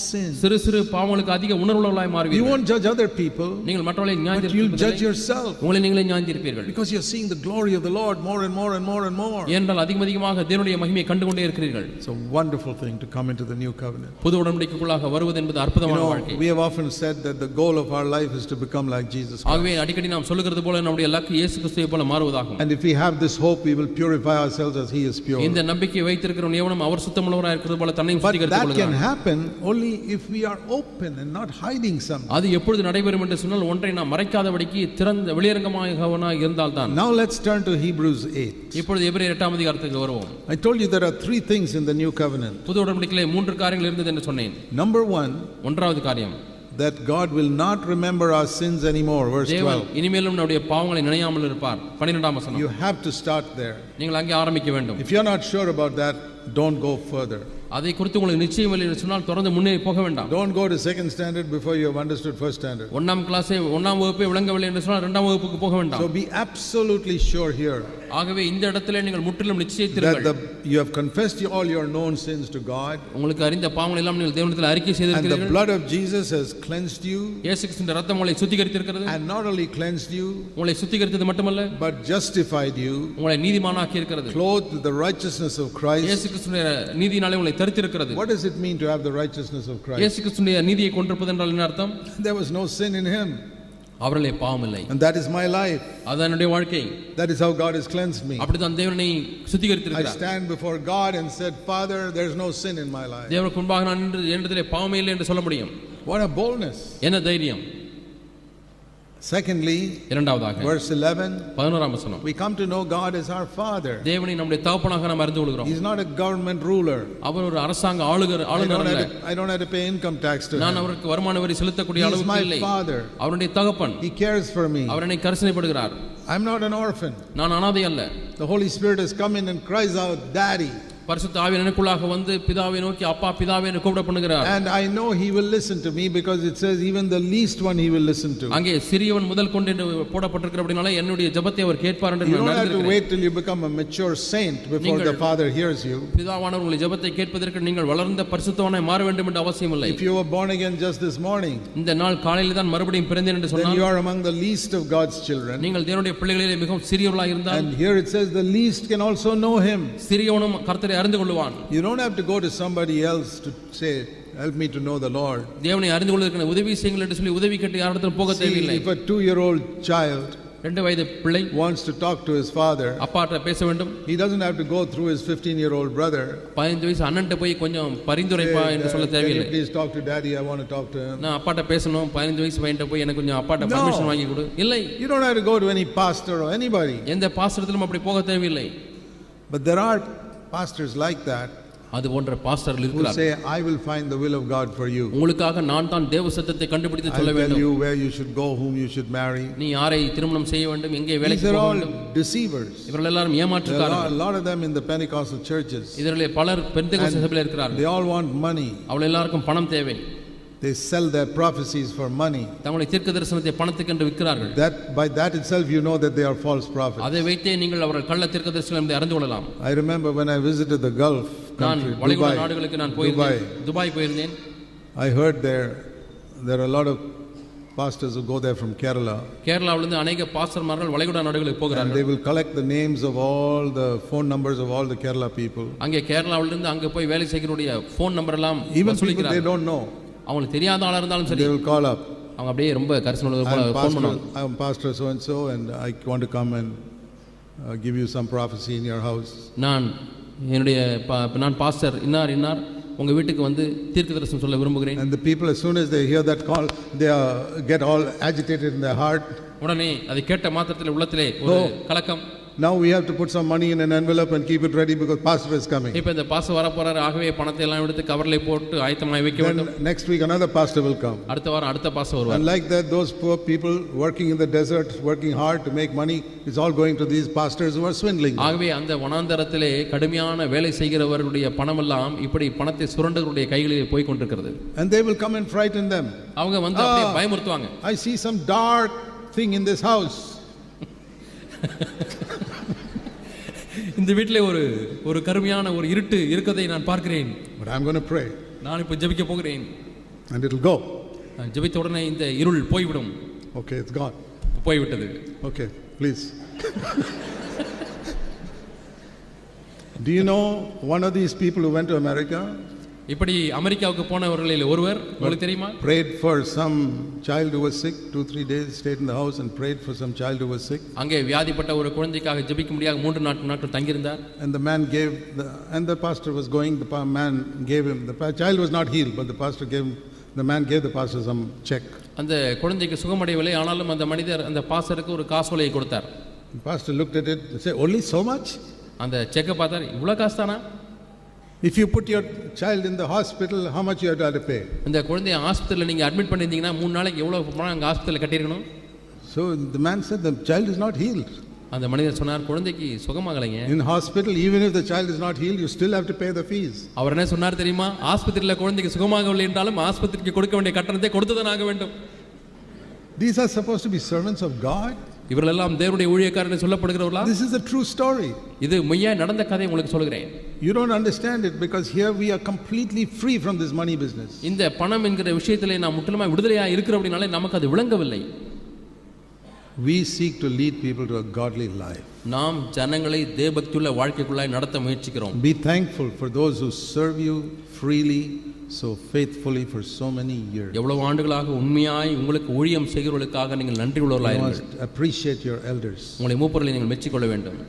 sins. சிறு சிறு பாவங்களுக்கு அதிக உணர்வுள்ளவர்களாய் மாறுவீர்கள். You won't judge other people, நீங்கள் மற்றவர்களை but you'll judge yourself. உங்களை நீங்களே நியாயந்தீர்ப்பீர்கள். Because you're seeing the glory of the Lord more and more and more and more. ஏனென்றால் அதிகமாக தேவனுடைய மகிமையை கண்டு கொண்டே இருக்கிறீர்கள். It's a wonderful thing to come into the new covenant. புது உடன்படிக்கைக்குள்ளாக வருவது என்பது அற்புதமான வாழ்க்கை. We have often said that the goal of our life is to become like Jesus Christ. ஆகவே அடிக்கடி நாம் சொல்லுகிறது போல நம்முடைய இலக்கு இயேசு கிறிஸ்துவை போல மாறுவதாகும். And if we have this hope, we will purify ourselves as he is pure. இந்த நம்பிக்கை வைத்திருக்கிறவன் எவனும் அவர் சுத்தமுள்ளவராய் இருக்கிறது போல தன்னை But that can happen only if we are open and not hiding something. அது எப்பொழுது நடைபெறும் என்று சொன்னால் ஒன்றை நாம் மறைக்காதபடிக்கு திறந்த வெளியரங்கமாக இருந்தால் தான். Now let's turn to Hebrews 8. இப்பொழுது எபிரேயர் 8ஆம் அதிகாரத்துக்கு வருவோம். I told you there are 3 things in the new covenant. புது உடன்படிக்கையிலே 3 காரியங்கள் இருந்தது என்று சொன்னேன். Number 1, ஒன்றாவது காரியம், that God will not remember our sins anymore, verse 12. இனிமேலும் நம்முடைய பாவங்களை நினையாமல் இருப்பார். 12ஆம் வசனம். You have to start there. நீங்கள் அங்கே ஆரம்பிக்க வேண்டும். If you're not sure about that, don't go further. அதை குறித்து உங்களுக்கு நிச்சயம் இல்லை என்று சொன்னால் தொடர்ந்து முன்னே போக வேண்டாம். Don't go to second standard before you have understood first standard. 1ஆம் வகுப்பை விளங்கவில்லை என்று சொன்னால் 2ஆம் வகுப்புக்கு போக வேண்டாம். So be absolutely sure here. ஆகவே இந்த இடத்திலே நீங்கள் முற்றிலும் நிச்சயித்தீர்கள். That you have confessed all your known sins to God. உங்களுக்கு அறிந்த பாவங்களை எல்லாம் நீங்கள் தேவனிடத்தில் அறிக்கை செய்திருக்கிறீர்கள். And the blood of Jesus has cleansed you. இயேசு கிறிஸ்துவின் இரத்தம் உங்களை சுத்திகரித்திருக்கிறது. And not only cleansed you, உங்களை சுத்திகரித்தது மட்டுமல்ல, but justified you. உங்களை நீதிமானாக்கி இருக்கிறது. Clothed with the righteousness of Christ. இயேசு கிறிஸ்துவின் நீதியினாலே உங்களை தரித்திருக்கிறது. What does it mean to have the righteousness of Christ? இயேசு கிறிஸ்துவின் நீதியை கொண்டிருப்பது என்றால் என்ன அர்த்தம்? There was no sin in him. அவர்களே பாவம் இல்லை. And that is my life. அது என்னுடைய வாழ்க்கை. That is how God has cleansed me. அப்படிதான் தேவன் என்னை சுத்திகரித்திருக்கிறார். I stand before God and said, Father, there is no sin in my life. தேவனுக்கு முன்பாக நான் என்னிடத்திலே பாவமே இல்லை என்று சொல்ல முடியும். What a boldness. என்ன தைரியம். Secondly, இரண்டாவதாக verse 11, 11ஆம் வசனம். we come to know God as our Father. தேவனை நம்முடைய தகப்பனாக நாம் அறிந்து கொள்கிறோம். He is not a government ruler. அவர் ஒரு அரசாங்க ஆளுநர் அல்ல. I don't have to pay income tax to him. நான் அவருக்கு வருமான வரி செலுத்தக்கூடிய அளவுக்கு இல்லை. He is my father. அவருடைய தகப்பன். He cares for me. அவர் என்னை கரிசனைப்படுகிறார். I'm not an orphan. நான் அனாதை அல்ல. The Holy Spirit has come in and cries out, Daddy. பரிசுத்த ஆவி எனக்குள்ளாக வந்து பிதாவை நோக்கி அப்பா பிதாவே என்று கூப்பிட பண்ணுகிறார். And I know he will listen to me because it says even the least one he will listen to. அங்கே சிறியவன் முதல் கொண்டு என்று போடப்பட்டிருக்கிறபடினால என்னுடைய ஜெபத்தை அவர் கேட்பார் என்று நான் நினைக்கிறேன். You don't have to wait till you become a mature saint before the Father hears you. பிதாவானவர் உங்கள் ஜெபத்தை கேட்பதற்கு நீங்கள் வளர்ந்த பரிசுத்தவானாய் மாற வேண்டும் என்ற அவசியம் இல்லை. If you were born again just this morning, இந்த நாள் காலையில் தான் மறுபடியும் பிறந்தேன் என்று சொன்னால், then you are among the least of God's children. நீங்கள் தேவனுடைய பிள்ளைகளிலே மிகவும் சிறியவர்களாக இருந்தால், and here it says the least can also know him. சிறியவனும் கர்த்தரை அறிந்து கொள்வான். You don't have to go to somebody else to say, help me to know the Lord. தேவனை அறிந்து கொள்வதற்கு உதவி செய்யுங்கள் என்று சொல்லி உதவி கேட்டு யாரிடத்தில் போக தேவையில்லை. If a 2-year-old child 2 வயது பிள்ளை wants to talk to his father, அப்பாட்ட பேச வேண்டும், he doesn't have to go through his 15-year-old brother. 15 வயசு அண்ணன்ட்ட போய் கொஞ்சம் பரிந்துரைப்பா என்று சொல்ல தேவையில்லை. Please talk to daddy, I want to talk to him. நான் அப்பாட்ட பேசணும், 15 வயசு பையன்ட்ட போய் எனக்கு கொஞ்சம் அப்பாட்ட பர்மிஷன் வாங்கி கொடு. இல்லை, you don't have to go to any pastor or anybody. எந்த பாஸ்டரிடத்திலும் அப்படி போக தேவையில்லை. But there are pastors like that. அது போன்ற பாஸ்டர்கள் இருக்கிறார். Who say, I will find the will of God for you. உங்களுக்காக நான் தான் தேவ சத்தத்தை கண்டுபிடித்து சொல்ல வேண்டும். I'll tell you where you should go, whom you should marry. நீ யாரை திருமணம் செய்ய வேண்டும், எங்கே வேலைக்கு போக வேண்டும். These are all deceivers. இவர்கள் எல்லாரும் ஏமாற்றுக்காரர்கள். A lot of them in the Pentecostal churches. இதரிலே பலர் பெந்தேகோஸ்தே சபையில் இருக்கிறார்கள். They all want money. அவர்கள் எல்லாருக்கும் பணம் தேவை. They sell their prophecies for money. தங்களுடைய தீர்க்கதரிசனத்தை பணத்துக்கு விற்கிறார்கள். That by that itself you know that they are false prophets. அதை வைத்தே நீங்கள் அவர்கள் கள்ள தீர்க்கதரிசிகள் என்று அறிந்து கொள்ளலாம். I remember when I visited the Gulf country, வளைகுடா நாடுகளுக்கு நான் போயிருந்தேன். துபாய் போயிருந்தேன். I heard there are a lot of pastors who go there from Kerala. கேரளாவிலிருந்து अनेक பாஸ்டர்மார்கள் வளைகுடா நாடுகளுக்கு போகிறார்கள். They will collect the names of all the phone numbers of all the Kerala people. அங்கே கேரளாவிலிருந்து அங்க போய் வேலை செய்கிறவருடைய ஃபோன் நம்பர் எல்லாம் even people they don't know. அவங்களுக்கு தெரியாத ஆளா இருந்தாலும் சரி, they will call up. அவங்க அப்படியே ரொம்ப கரிசனையோட ஃபோன் பண்ணுவாங்க. I am pastor so and so and I want to come and give you some prophecy in your house. நான் பாஸ்டர் இன்னார் உங்க வீட்டுக்கு வந்து தீர்க்கதரிசனம் சொல்ல விரும்புகிறேன். And the people as soon as they hear that call they get all agitated in their heart. உடனே அதை கேட்ட மாத்திரத்தில் உள்ளத்திலே ஒரு கலக்கம். Now we have to put some money in an envelope and keep it ready because pastor is coming. இப்போ இந்த pastor வர போறார், ஆகவே பணத்தை எல்லாம் எடுத்து கவர்ல போட்டு ஆயத்தமாய் வைக்க வேண்டும். Next week another pastor will come. அடுத்த வாரம் அடுத்த பாஸ்டர் வருவார். And like that those poor people working in the desert, working hard to make money, is all going to these pastors who are swindling. ஆகவே அந்த வனாந்தரத்திலே கடுமையான வேலை செய்கிறவர்களுடைய பணம் எல்லாம் இப்படி பணத்தை சுரண்டவருடைய கைகளிலே போய் கொண்டிருக்கிறது. And they will come and frighten them. அவங்க வந்து அப்படியே பயமுறுத்துவாங்க. I see some dark thing in this house. இந்த வீட்டிலே ஒரு கருமையான ஒரு இருட்டு இருக்கதை நான் பார்க்கிறேன். But I'm going to pray. நான் இப்ப ஜெபிக்க போகிறேன். And it'll go. ஜெபித்த உடனே இந்த இருள் போய்விடும். Okay, it's gone. போய்விட்டது. Okay, please. Do you know one of these people who went to America? இப்படி அமெரிக்காவுக்கு போனவர்களில் ஒருவர் உங்களுக்கு தெரியுமா? Prayed for some child who was sick, 2-3 days stayed in the house and prayed for some child who was sick. அங்கே வியாதிப்பட்ட ஒரு குழந்தைக்காக ஜெபிக்க முடியாத 3 நாட்கள் தங்கி இருந்தார். And the man gave and the pastor was going, the man gave him, the child was not healed but the man gave the pastor some check. அந்த குழந்தைக்கு சுகமடையவில்லை, ஆனாலும் அந்த மனிதர் அந்த பாஸ்டருக்கு ஒரு காசோலையை கொடுத்தார். The pastor looked at it and said, only so much? அந்த செக்கை பார்த்தார், இவ்வளவு காசு தானா? If you put your child in the hospital, how much you have to pay? இந்த குழந்தையை ஹாஸ்பிடல்ல நீங்க அட்மிட் பண்ணிருந்தீங்கன்னா 3 நாளைக்கு எவ்வளவு பணம் அங்க ஹாஸ்பிடல்ல கட்டியிருக்கணும்? So the man said the child is not healed. அந்த மனிதர் சொன்னார், குழந்தைக்கு சுகமாகலைங்க. In hospital even if the child is not healed you still have to pay the fees. அவர் என்ன சொன்னார் தெரியுமா? ஆஸ்பத்திரியில குழந்தைக்கு சுகமாகவில்லை என்றாலும் ஆஸ்பத்திரிக்கு கொடுக்க வேண்டிய கட்டணத்தை கொடுத்துதான் ஆக வேண்டும். These are supposed to be servants of God. இவரெல்லாம் தேவனுடைய ஊழியக்காரர்கள் சொல்லப்படுகிறவர்களா? This is a true story. இது மெய்யாய் நடந்த கதை உங்களுக்கு சொல்கிறேன். You don't understand it because here we are completely free from this money business. இந்த பணம் என்கிற விஷயத்திலே நாம் முற்றிலுமாய் விடுதலையாக இருக்கிறபடினாலே நமக்கு அது விளங்கவில்லை. We seek to lead people to a godly life. நாம் ஜனங்களை தேவபக்தியுள்ள வாழ்க்கைக்குள்ளாய் நடத்த முயற்சிக்கிறோம். Be thankful for those who serve you freely, so faithfully for so many years. எவ்வளவு ஆண்டுகளாக உண்மையாய் உங்களுக்கு ஊழியம் செய்கிறவர்களுக்காக நீங்கள் நன்றி உள்ளவர்களாக You இருங்கள். must appreciate your elders. உங்களை மூப்பர்களை நீங்கள் மெச்சிக்கொள்ள வேண்டும்.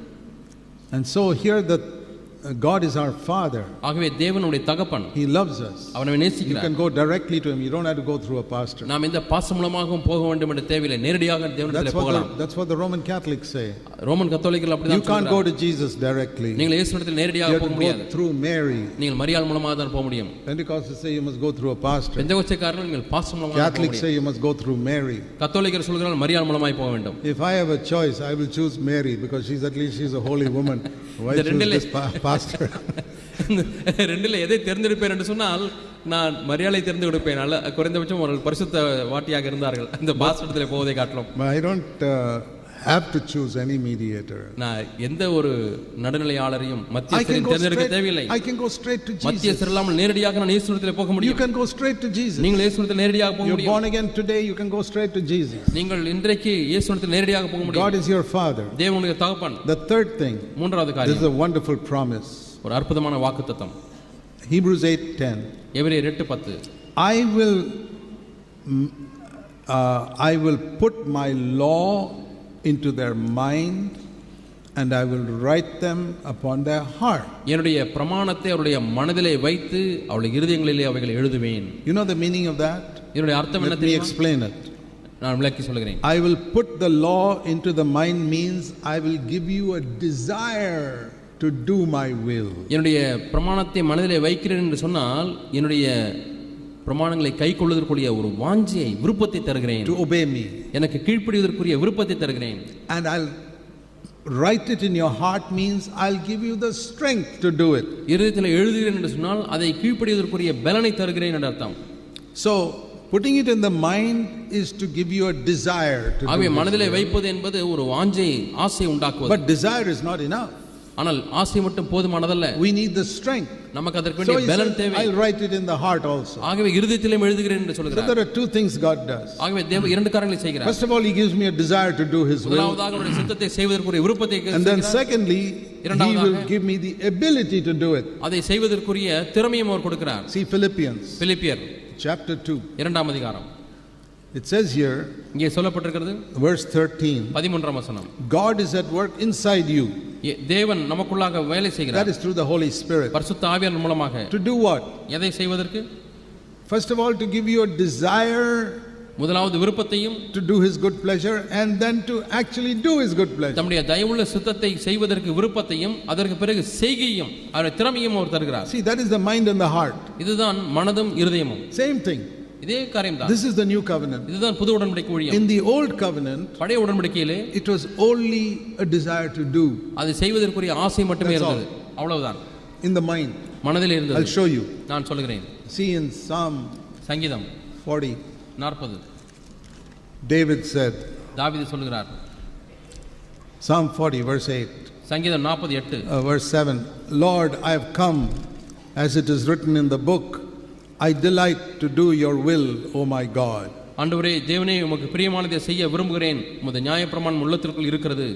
And so here that God is our Father. ஆகவே தேவனுடைய தகப்பன். He loves us. அவனை You நேசிக்கிறார். can go directly to him. You don't have to go through a pastor. நாம் எந்த பாச மூலமாகவும் போக வேண்டும் என்ற தேவையில்லை. நேரடியாக தேவனிடத்தில் போகலாம். That's what the Roman Catholics say. Roman கத்தோலிக்கர்கள் அப்படி தான் You can't go to Jesus directly. நீங்கள் இயேசுவிடத்தில் நேரடியாக போக முடியாது. You have to go through Mary. நீங்கள் மரியாள் மூலமாக தான் போக முடியும். Pentecostals say you must go through a pastor. பெந்தேகோஸ்தேக்காரர்கள் நீங்கள் பாச மூலமாக போக முடியும். Catholics say you must go through Mary. கத்தோலிக்கர் சொல்கிறார்கள் மரியாள் மூலமாய் போக வேண்டும். If I have a choice, I will choose Mary because she's a holy woman. Why choose this pastor? ரெண்டில் எதை தேர்ந்தெடுப்பேன் என்று சொன்னால் நான் மரியாதை தேர்ந்து கொடுப்பேன். அல்ல குறைந்தபட்சம் ஒரு பரிசுத்த வாட்டியாக இருந்தார்கள் இந்த பாஸ்டத்தில் போவதை காட்டலாம். I don't have to choose any mediator. நான் எந்த ஒரு நடுநிலையாளரையும் மத்தியஸ்தரையும் தேர்ந்தெடுக்க தேவையில்லை. I can go straight to Jesus. மத்தியஸ்தர் இல்லாமல் நேரடியாக நான் இயேசுவிடத்தில் போக முடியும். You can go straight to Jesus. நீங்கள் இயேசுவிடத்தில் நேரடியாக போக முடியும். You're born again today, you can go straight to Jesus. நீங்கள் இன்றைக்கு இயேசுவிடத்தில் நேரடியாக போக முடியும். God is your Father. தேவனுடைய தகப்பன். The third thing, மூன்றாவது காரியம், this is a wonderful promise. ஒரு அற்புதமான வாக்குத்தத்தம். Hebrews 8:10. எபிரேயர் 8:10. I will put my law into their mind and I will write them upon their heart. என்னுடைய பிரமாணத்தை அவருடைய மனதிலே வைத்து அவருடைய இருதயங்களிலே அவைகளை எழுதுவேன். You know the meaning of that? இதனுடைய அர்த்தம் என்ன Let me தெரியுமா? explain it. நான் விளக்கி சொல்கிறேன். I will put the law into the mind means I will give you a desire to do my will. என்னுடைய பிரமாணத்தை மனதிலே வைக்கிறேன் என்று சொன்னால் என்னுடைய பிரமாணங்களை கைக்கொள்வதற்குரிய ஒரு வாஞ்சையை விருப்பத்தை தருகிறேன். To obey me. எனக்கு கீழ்ப்படிவதற்குரிய விருப்பத்தை தருகிறேன். And I'll write it in your heart means I'll give you the strength to do it. இருதயத்தில் எழுதுகிறேன் என்று சொன்னால் அதை கீழ்ப்படிவதற்குரிய பலனை தருகிறேன் என்று அர்த்தம். So putting it in the mind is to give you a desire to do it. ஆகவே மனதிலே வைப்பது என்பது ஒரு வாஞ்சை ஆசை உண்டாக்குவது. But desire is not enough. ஆனால் ஆசை மட்டும் போதுமானதல்ல. We need the strength. நமக்கு அதற்கு வேண்டிய பலன் தேவை. I'll write it in the heart also. ஆகவே இருதயத்திலும் எழுதுகிறேன் என்று சொல்கிறார். So there are two things God does. ஆகவே தேவன் இரண்டு காரியங்களை செய்கிறார். First of all, he gives me a desire to do his will. முதலாவதாக அவருடைய சித்தத்தை செய்வதற்குரிய விருப்பத்தை செய்கிறார். And then secondly, he will give me the ability to do it. அதை செய்வதற்குரிய திறமையும் அவர் கொடுக்கிறார். See Philippians பிலிப்பியர் chapter 2. இரண்டாம் அதிகாரம். It says here, இங்கே சொல்லப்பட்டிருக்கிறது verse 13. 13ஆம் வசனம். God is at work inside you. தேவன் நமக்குள்ளாக வேலை செய்கிறார். That is through the Holy Spirit. பரிசுத்த ஆவியானவர் மூலமாக. To do what? எதை செய்வதற்கு? First of all, to give you a desire முதலாவது விருப்பத்தையும், to do his good pleasure, and then to actually do his good pleasure. தம்முடைய தயவுள்ள சித்தத்தை செய்வதற்கு விருப்பத்தையும் அதற்கு பிறகு செய்கையும் அவருடைய திறமையும் அவர் தருகிறார். See, that is the mind and the heart. இதுதான் மனதும் இருதயமும். Same thing. இதே காரியம் தான். This is the new covenant. இதுதான் புது உடன்படிக்கை ஊழியம். In the old covenant, பழைய உடன்படிக்கையிலே it was only a desire to do. அதை செய்வதற்குரிய ஆசை மட்டுமே இருந்தது. அவ்வளவுதான். In the mind. மனதில் இருந்தது. I'll show you. நான் சொல்கிறேன். See in Psalm சங்கீதம் 40. 40. David said, தாவீது சொல்கிறார். Psalm 40 verse 8. சங்கீதம் 48 verse 7. Lord, I have come as it is written in the book. I delight to do your will, O my God. ஆண்டவரே தேவனே உமக்கு பிரியமானதை செய்ய விரும்புகிறேன். உம்முடைய நியாயப்பிரமாணம் உள்ளத்திற்குள் இருக்கிறது.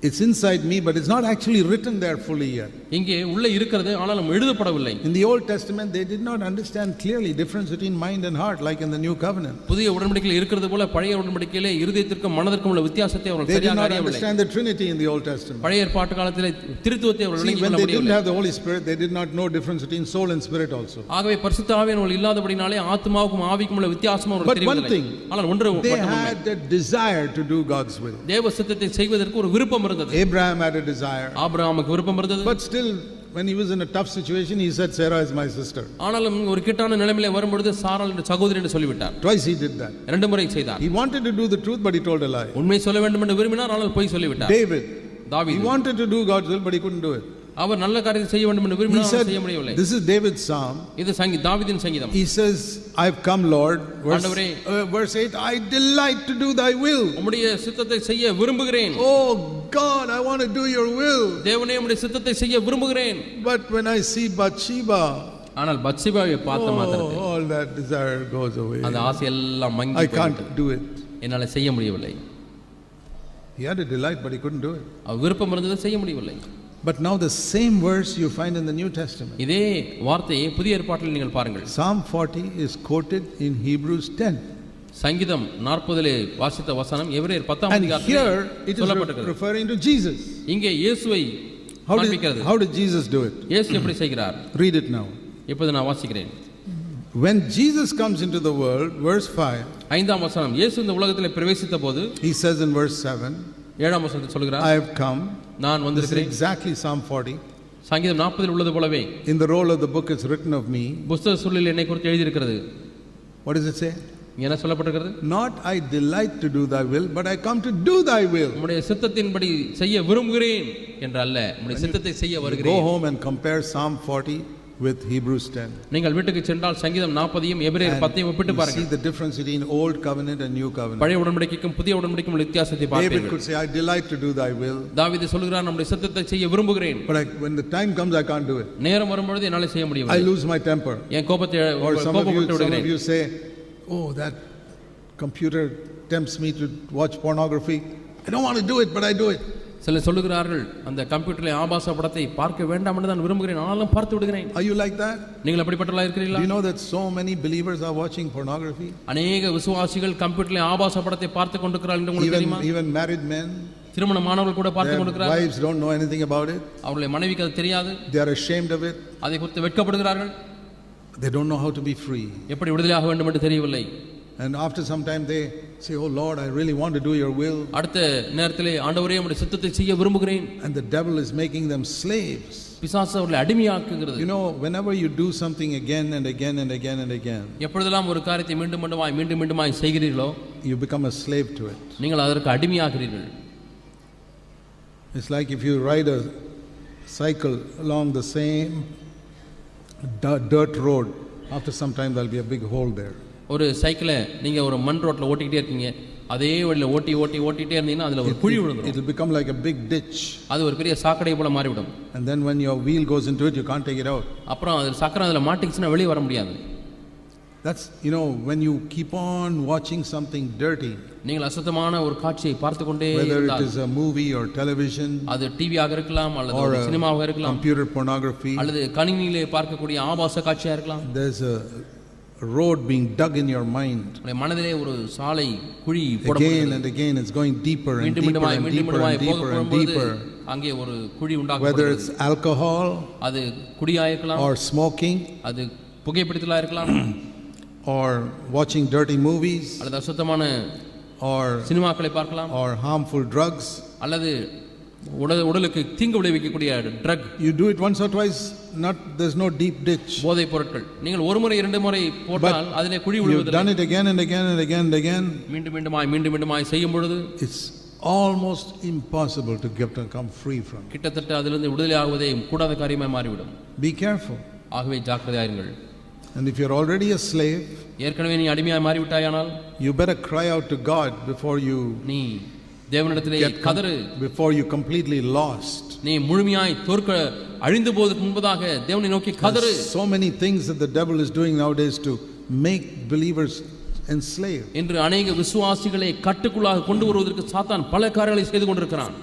It's inside me, but it's not actually written there fully yet. இங்கே உள்ளே இருக்கிறது, ஆனாலும் எழுதப்படவில்லை. In the Old Testament, they did not understand clearly difference between mind and heart, like in the New Covenant. புதிய உடன்படிக்கையில் இருக்கிறது போல பழைய உடன்படிக்கையிலே இருதயத்திற்கும் மனதிற்கும் உள்ள வித்தியாசத்தை அவர்கள் சரியாக அறியவில்லை. They did not understand the Trinity in the Old Testament. பழைய ஏற்பாட்டு காலத்திலே திருத்துவத்தை அவர்கள் விளங்கிக் கொள்ள முடியவில்லை. When they didn't முடியவில்லை. have the Holy Spirit, they did not know difference between soul and spirit also. ஆகவே பரிசுத்த ஆவியானவர் இல்லாதபடினாலே ஆத்துமாவுக்கும் ஆவிக்கும் உள்ள வித்தியாசம் அவர்களுக்கு தெரியவில்லை. ஆனால் ஒன்று they had a desire to do God's will. தேவ சித்தத்தை செய்வதற்கு ஒரு விருப்பம் இருந்தது. Abraham had a desire. ஆபிரகாமுக்கு விருப்பம் இருந்தது. But still, when he was in a tough situation, he said, Sarah is my sister. ஆனாலும் ஒரு கிட்டான நிலைமையிலே வரும்பொழுது சாராள் என்ற சகோதரி என்று சொல்லிவிட்டார். Twice he did that. இரண்டு முறை செய்தார். He wanted to do the truth, but he told a lie. உண்மை சொல்ல வேண்டும் என்று விரும்பினார், ஆனால் பொய் சொல்லிவிட்டார். David, தாவீது, he wanted to do God's will, but he couldn't do it. அவர் நல்ல காரியத்தை செய்ய வேண்டும் என்று விரும்பினார், செய்ய முடியவில்லை. This is David's psalm. இது தாவீதின் சங்கீதம். He says, I've come, Lord. Verse 8, I delight to do thy will. உம்முடைய சித்தத்தை செய்ய விரும்புகிறேன். Oh God, I want to do your will. தேவனே உம்முடைய சித்தத்தை செய்ய விரும்புகிறேன். But when I see Bathsheba, ஆனால் பத்சிபாவை பார்த்த மாத்திரத்தில் all that desire goes away. அந்த ஆசை எல்லாம் மங்கி போய்விட்டது. I can't do it. என்னால செய்ய முடியவில்லை. He had a delight, but he couldn't do it. அவர் விருப்பம் இருந்தது, செய்ய முடியவில்லை. But now the same verse you find in the New Testament. இதே வார்த்தையை புதிய ஏற்பாட்டில் நீங்கள் பாருங்கள். Psalm 40 is quoted in Hebrews 10. சங்கீதம் 40 வாசித்த வசனம் எபிரேயர் 10 And here it is referring to Jesus. இங்கே இயேசுவை காண்பிக்கிறது. How did Jesus do it? இயேசு எப்படி செய்கிறார்? Read it now. இப்போது நான் வாசிக்கிறேன். When Jesus comes into the world, verse 5. ஐந்தாம் வசனம், இயேசு இந்த உலகத்தில் பிரவேசித்த போது, he says in verse 7, ஏழாம் வசனத்தில் சொல்கிறார், I have come. நான் வந்திருக்கிறேன். Exactly Psalm 40. சங்கீதம் 40 உள்ளது போலவே, in the roll of the book it's written of me. புத்தக சுருளில் என்னை குறித்து எழுதி இருக்கிறது. What does it say? என்ன சொல்லப்பட்டிருக்கிறது? Not I delight to do thy will, but I come to do thy will. உம்முடைய சித்தத்தின்படி செய்ய விரும்புகிறேன் என்று அல்ல, உம்முடைய சித்தத்தை செய்ய வருகிறேன். Go home and compare Psalm 40 with Hebrews 10. நீங்கள் வீட்டுக்கு சென்றால் சங்கீதம் 40 எபிரேயர் 10 ஒப்பிட்டு பாருங்கள். See the difference between old covenant and new covenant. பழைய உடன்படிக்கைக்கும் புதிய உடன்படிக்கைக்கும் உள்ள வித்தியாசத்தை பார்ப்பீர்கள். David could say I delight to do thy will. தாவீது சொல்கிறார், நம்முடைய சித்தத்தை செய்ய விரும்புகிறேன். But when the time comes I can't do it. நேரம் வரும்போது என்னால செய்ய முடியவில்லை. I lose my temper. என் கோபத்தை கோபப்பட்டு விடுகிறேன். Some of you say, oh, that computer tempts me to watch pornography. I don't want to do it, but I do it. சிலர் சொல்லுகிறார்கள், அந்த கம்ப்யூட்டரில் ஆபாச படத்தை பார்க்க வேண்டாம் என்று நான் விரும்புகிறேன், ஆனாலும் பார்த்து விடுகிறேன். Are you like that? நீங்கள் அப்படிப்பட்டவர்களா இருக்கிறீர்களா? Do you know that so many believers are watching pornography? அநேக விசுவாசிகள் கம்ப்யூட்டரில் ஆபாச படத்தை பார்த்து கொண்டிருக்கிறார்கள் என்று உங்களுக்கு தெரியுமா? Even married men, திருமணமானவர்கள் கூட பார்த்து கொண்டிருக்கிறார்கள். Wives don't know anything about it. அவர்களுடைய மனைவிக்கு அது தெரியாது. They are ashamed of it. அதை குறித்து வெட்கப்படுகிறார்கள். They don't know how to be free. எப்படி விடுதலையாக வேண்டும் என்று தெரியவில்லை. And after some time they say, oh Lord, I really want to do your will. அடுத்த நேரத்திலே, ஆண்டவரே, உம்முடைய சித்தத்தை செய்ய விரும்புகிறேன். And the devil is making them slaves. பிசாசு அவர்களை அடிமையாக்குகிறது. You know, whenever you do something again and again and again and again, எப்பொழுதெல்லாம் ஒரு காரியத்தை மீண்டும் மீண்டுமாய் செய்கிறீர்களோ, you become a slave to it. நீங்கள் அதற்கு அடிமையாகிறீர்கள். It's like if you ride a cycle along the same dirt road, after some time there'll be a big hole there. ஒரு சைக்கிளை நீங்கள் ஒரு மண் ரோட்டில் ஓட்டிக்கிட்டே இருக்கீங்க, அதே வழியில் ஓட்டிகிட்டே இருந்தீங்கன்னா அதில் ஒரு குழி விழுந்துடும். It will become like a big ditch. அது ஒரு பெரிய சாக்கடை போல மாறிவிடும். And then when your wheel goes into it, you can't take it out. அப்புறம் அது சக்கரம் அதில் மாட்டிக்கிச்சுன்னா வெளியே வர முடியாது. That's, you know, when you keep on watching something dirty, நீங்கள் அசுத்தமான ஒரு காட்சியை பார்த்து கொண்டே whether it is a movie or television, அது டிவியாக இருக்கலாம், அல்லது ஒரு சினிமாவாக இருக்கலாம், computer pornography, அல்லது கணினியிலே பார்க்கக்கூடிய ஆபாச காட்சியாக இருக்கலாம், there's a road being dug in your mind. மனதிலே ஒரு சாலை குழி again and again it's going deeper and deeper and deeper and deeper and deeper. அங்கே ஒரு குழி உண்டாகும். Whether it's alcohol, அது குடியா இருக்கலாம், or smoking, அது புகைப்பிடித்தலா இருக்கலாம், or watching dirty movies, அல்லது அசுத்தமான or சினிமாக்களை பார்க்கலாம், or harmful drugs, அல்லது உடலுக்கு தீங்கு விளைவிக்கக்கூடிய drug. You do it once or twice, there's no deep ditch. போதை பொருட்கள் நீங்கள் ஒரு முறை இரண்டு முறை போட்டால் அதிலே குழி விழுவதில்லை. You've done it again and again and again and again. மீண்டுமாய் செய்யும் பொழுது it's almost impossible to come free from. கிட்டத்தட்ட அதிலிருந்து விடுதலை ஆகுவதே கூடாத காரியமாய் மாறிவிடும். Be careful. ஆகவே ஜாக்கிரதையாயிருங்கள். And if you're already a slave, ஏற்கனவே நீ அடிமையாய் மாறிவிட்டாயானால், you better cry out to God before you தேவனிடத்திலே கதறு. before you completely lost. நீ முழுமையாய் தோற்க அழிந்து போவதற்கு முன்பதாக தேவனை நோக்கி கதறு. So many things that the devil is doing nowadays to make believers enslaved. இன்று अनेक விசுவாசிகளை கட்டுக்குள்ளாக கொண்டு வருவதற்கு சாத்தான் பல காரியங்களை செய்து கொண்டிருக்கிறான்.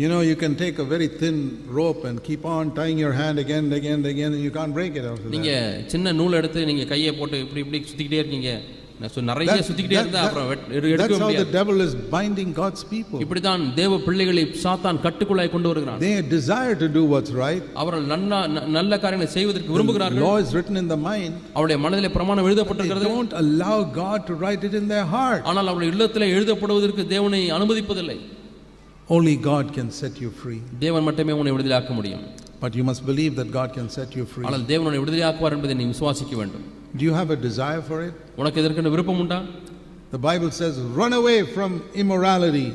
You know, you can take a very thin rope and keep on tying your hand again and again and again and you can't break it after that. நீங்க சின்ன நூல் எடுத்து நீங்க கையை போட்டு இப்படி சுத்திக்கிட்டே இருக்கீங்க, நிறைய சுத்திக்கிட்டே இருந்தா அப்புறம் எடுக்க முடியாது. That's how the devil is binding God's people. இப்படி தான் தேவ பிள்ளைகளை சாத்தான் கட்டுக்குள்ளாய் கொண்டு வருகிறான். They desire to do what's right. அவர்கள் நல்ல காரியங்களை செய்வதற்கு விரும்புகிறார்கள். The law is written in the mind. அவருடைய மனதிலே பிரமாணம் எழுதப்பட்டிருக்கிறது. They don't allow God to write it in their heart. ஆனால் அவருடைய இல்லத்திலே எழுதப்படுவதற்கு தேவனை அனுமதிப்பதில்லை. Only God can set you free. தேவன் மட்டுமே உன்னை விடுதலையாக்க முடியும். But you must believe that God can set you free. ஆனால் தேவன் உன்னை விடுதலையாக்குவார் என்பதை நீ விசுவாசிக்க வேண்டும். Do you have a desire for it? உனக்கு இதற்கு விருப்பம் உண்டா? The Bible says run away from immorality.